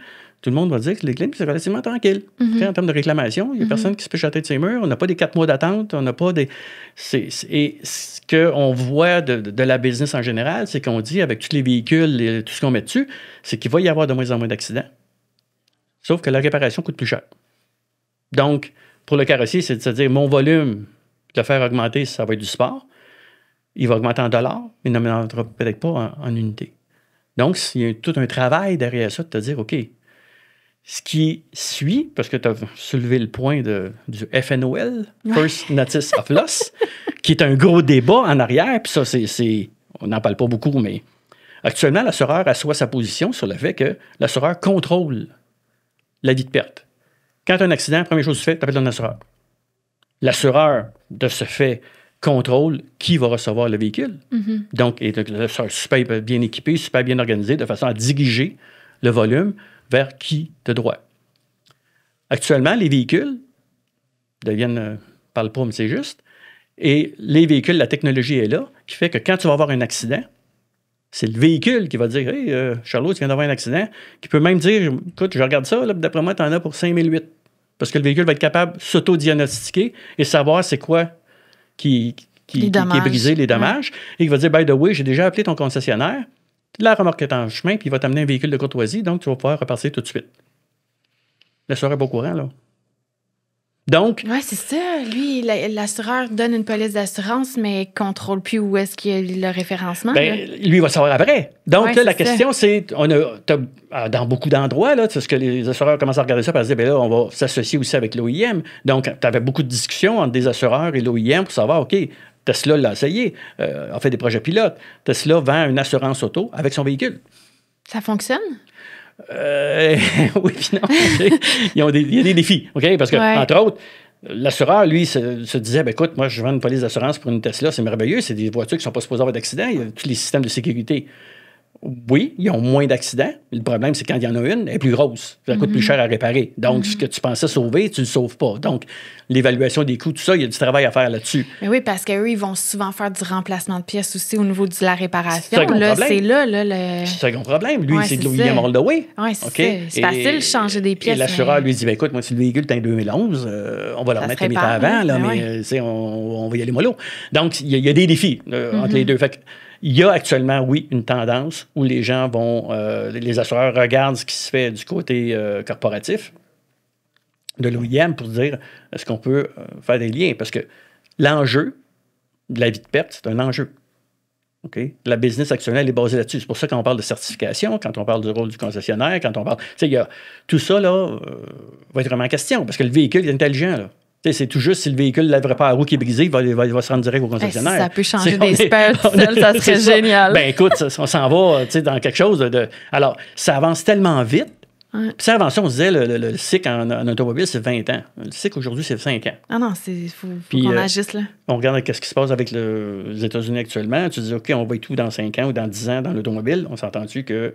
tout le monde va dire que les cliniques, c'est relativement tranquille. En termes de réclamation, il n'y a personne qui se pêche à la tête de ses murs. On n'a pas des 4 mois d'attente. On n'a pas des... Et ce qu'on voit de la business en général, c'est qu'on dit, avec tous les véhicules et tout ce qu'on met dessus, c'est qu'il va y avoir de moins en moins d'accidents. Sauf que la réparation coûte plus cher. Donc, pour le carrossier, c'est de se dire, mon volume, de le faire augmenter, ça va être du sport. Il va augmenter en dollars, mais il n'augmentera peut-être pas en unités. Donc, il y a tout un travail derrière ça de te dire, OK, ce qui suit, parce que tu as soulevé le point du FNOL, First Notice of Loss, qui est un gros débat en arrière, puis ça, on n'en parle pas beaucoup, mais actuellement, l'assureur assoit sa position sur le fait que l'assureur contrôle la vie de perte. Quand tu as un accident, la première chose que tu fais, tu appelles ton assureur. L'assureur, de ce fait, contrôle qui va recevoir le véhicule. Donc, l'assureur super bien équipé, super bien organisé, de façon à diriger le volume vers qui de droit. Actuellement, les véhicules deviennent, parle pas, mais c'est juste, et les véhicules, la technologie est là, qui fait que quand tu vas avoir un accident, c'est le véhicule qui va dire « Hey, Charlot, tu viens d'avoir un accident », qui peut même dire « Écoute, je regarde ça, là, d'après moi, tu en as pour 5008 ». Parce que le véhicule va être capable de s'auto-diagnostiquer et savoir c'est quoi qui est brisé, les dommages. Et il va dire « By the way, j'ai déjà appelé ton concessionnaire, la remorque est en chemin, puis il va t'amener un véhicule de courtoisie, donc tu vas pouvoir repartir tout de suite. » L'assureur n'est pas au courant, là. Donc... Oui, c'est ça. Lui, l'assureur donne une police d'assurance, mais ne contrôle plus où est-ce qu'il y a le référencement. Lui, il va savoir après. Donc, là, la question, c'est... dans beaucoup d'endroits, là, ce que les assureurs commencent à regarder ça, parce qu'ils disent, là, on va s'associer aussi avec l'OIM. Donc, tu avais beaucoup de discussions entre des assureurs et l'OIM pour savoir, OK, Tesla l'a essayé, a fait des projets pilotes. Tesla vend une assurance auto avec son véhicule. Ça fonctionne? Oui, puis non. Il y a des défis, OK? Parce que, entre autres, l'assureur, lui, se disait, écoute, moi, je vends une police d'assurance pour une Tesla, c'est merveilleux, c'est des voitures qui ne sont pas supposées avoir d'accident, il y a tous les systèmes de sécurité. Oui, ils ont moins d'accidents. Le problème, c'est quand il y en a une, elle est plus grosse. Ça coûte plus cher à réparer. Donc, ce que tu pensais sauver, tu ne le sauves pas. Donc, l'évaluation des coûts, tout ça, il y a du travail à faire là-dessus. Mais oui, parce qu'eux, ils vont souvent faire du remplacement de pièces aussi au niveau de la réparation. C'est là, le... C'est un gros problème. Lui, c'est de l'OIM all the way. Oui, c'est facile de changer des pièces. Et l'assureur lui dit, écoute, moi, si le véhicule est en 2011, on va le remettre comme il était avant, là, mais on va y aller mollo. Donc, il y a des défis entre les deux. Fait que, il y a actuellement, oui, une tendance où les gens vont, les assureurs regardent ce qui se fait du côté corporatif de l'OIM pour dire est-ce qu'on peut faire des liens? Parce que l'enjeu de la vie de perte, c'est un enjeu. Okay? La business actionnelle est basée là-dessus. C'est pour ça qu'on parle de certification, quand on parle du rôle du concessionnaire, quand on parle. Tu sais, tout ça là, va être vraiment en question parce que le véhicule est intelligent, là. C'est tout juste si le véhicule ne lèverait pas la roue qui est brisée, il va se rendre direct au concessionnaire. Si ça peut changer des spares tout seul, ça serait génial. Ben écoute, on s'en va dans quelque chose de... Alors, ça avance tellement vite. Puis ça avance, on se disait, le cycle en automobile, c'est 20 ans. Le cycle aujourd'hui, c'est 5 ans. Ah non, il faut qu'on agisse là. On regarde ce qui se passe avec les États-Unis actuellement. Tu dis, OK, on va être où dans 5 ans ou dans 10 ans dans l'automobile? On s'entend-tu que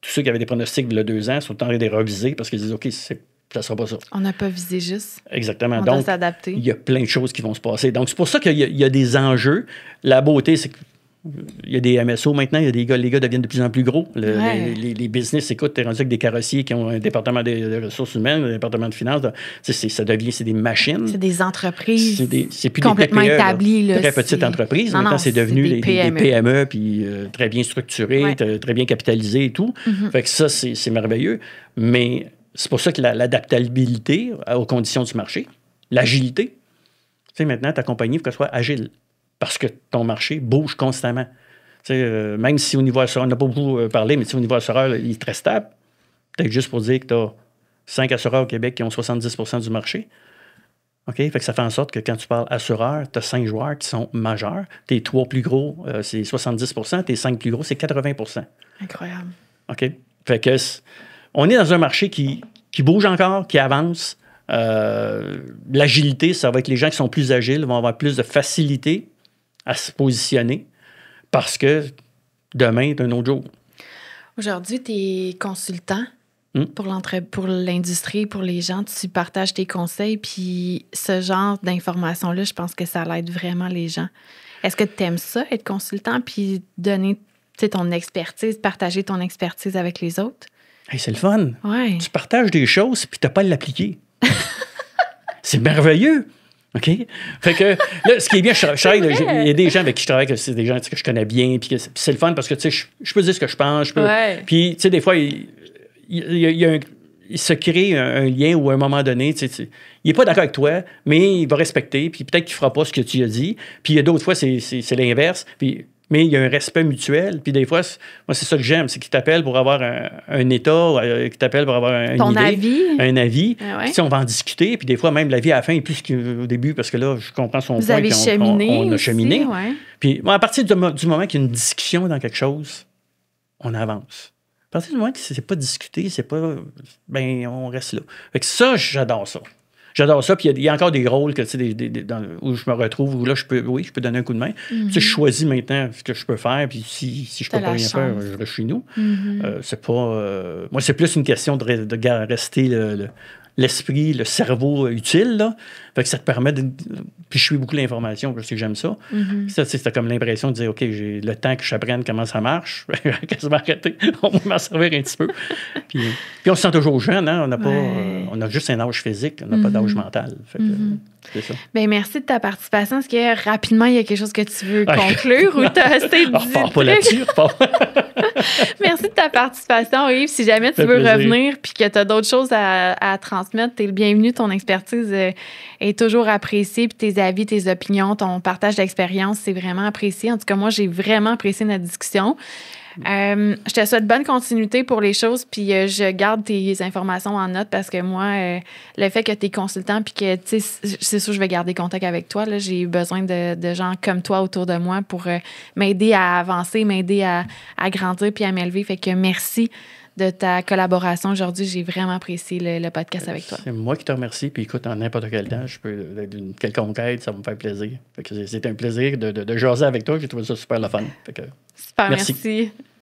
tous ceux qui avaient des pronostics il y a 2 ans sont en train de les reviser parce qu'ils disent, OK, ça ne sera pas ça. On n'a pas visé juste. Exactement. On doit s'adapter. Il y a plein de choses qui vont se passer. Donc, c'est pour ça qu'il y a des enjeux. La beauté, c'est qu'il y a des MSO maintenant. Il y a les gars deviennent de plus en plus gros. Les business, écoute, tu es rendu avec des carrossiers qui ont un département de ressources humaines, un département de finances. C'est des machines. C'est des entreprises c'est plus complètement des TPE, établies. Là, très petites entreprises. Maintenant, c'est devenu des PME, puis très bien structurées, très bien capitalisées et tout. Fait que ça, c'est merveilleux. Mais... c'est pour ça que l'adaptabilité aux conditions du marché, l'agilité, tu sais, maintenant, ta compagnie, il faut qu'elle soit agile parce que ton marché bouge constamment. Tu sais, même si au niveau assureur, on n'a pas beaucoup parlé, mais au niveau assureur, il est très stable. Peut-être juste pour dire que tu as 5 assureurs au Québec qui ont 70% du marché. OK? Fait que ça fait en sorte que quand tu parles assureur, tu as 5 joueurs qui sont majeurs. Tes 3 plus gros, c'est 70%. Tes 5 plus gros, c'est 80%. Incroyable. OK? Fait que... on est dans un marché qui bouge encore, qui avance. L'agilité, ça va être les gens qui sont plus agiles, vont avoir plus de facilité à se positionner parce que demain est un autre jour. Aujourd'hui, tu es consultant pour l'industrie, pour les gens. Tu partages tes conseils, puis ce genre d'informations-là, je pense que ça aide vraiment les gens. Est-ce que tu aimes ça, être consultant, puis donner ton expertise, partager ton expertise avec les autres? Hey, c'est le fun. Ouais. Tu partages des choses, puis tu n'as pas à l'appliquer. C'est merveilleux. OK? Fait que, là, ce qui est bien, il y a des gens avec qui je travaille, que c'est des gens que je connais bien, puis c'est le fun parce que, tu sais, je peux dire ce que je pense. Puis, tu sais, des fois, il se crée un lien où, à un moment donné, il n'est pas d'accord avec toi, mais il va respecter, puis peut-être qu'il ne fera pas ce que tu as dit. Puis, il y a d'autres fois, c'est l'inverse. Mais il y a un respect mutuel. Puis des fois, moi, c'est ça que j'aime, c'est qu'ils t'appellent pour avoir un état, qu'ils t'appellent pour avoir un avis. Ah ouais. On va en discuter. Puis des fois, même la vie à la fin est plus qu'au début, parce que là, je comprends son point. Vous avez on a cheminé. Ouais. Puis à partir du moment qu'il y a une discussion dans quelque chose, on avance. À partir du moment que c'est pas discuté, c'est pas... Ben, on reste là. Fait que ça, j'adore ça. J'adore ça. Puis il y a encore des rôles que, où je me retrouve, où là, je peux donner un coup de main. Tu sais, je choisis maintenant ce que je peux faire. Puis si je peux pas rien faire, je reste chez nous. C'est pas... moi, c'est plus une question de rester l'esprit, le cerveau utile, là. Fait que ça te permet de... Puis je suis beaucoup l'information, je sais que j'aime ça. Ça, c'était comme l'impression de dire, OK, j'ai le temps que j'apprenne comment ça marche. Quasiment arrêté. On va m'en servir un petit peu. Puis on se sent toujours jeune, hein? On a juste un âge physique, on n'a pas d'âge mental. Fait que, c'est ça. Bien, merci de ta participation. Est-ce que rapidement, il y a quelque chose que tu veux conclure ou tu as assez de repars pas là-dessus, Merci de ta participation, Yves. Si jamais tu veux revenir puis que tu as d'autres choses à transmettre, tu es le bienvenu. Ton expertise est toujours appréciée. Puis tes avis, tes opinions, ton partage d'expérience, c'est vraiment apprécié. En tout cas, moi, j'ai vraiment apprécié notre discussion. Je te souhaite bonne continuité pour les choses, puis je garde tes informations en note parce que moi, le fait que tu es consultant, puis que, tu sais, c'est sûr, je vais garder contact avec toi. Là, j'ai besoin de gens comme toi autour de moi pour m'aider à avancer, m'aider à grandir, puis à m'élever. Fait que merci de ta collaboration aujourd'hui. J'ai vraiment apprécié le podcast avec toi. C'est moi qui te remercie. Puis écoute, en n'importe quel temps, je peux, d'une quelconque aide, ça va me faire plaisir. Fait que c'est un plaisir de jaser avec toi. J'ai trouvé ça super le fun. Fait que, super, merci.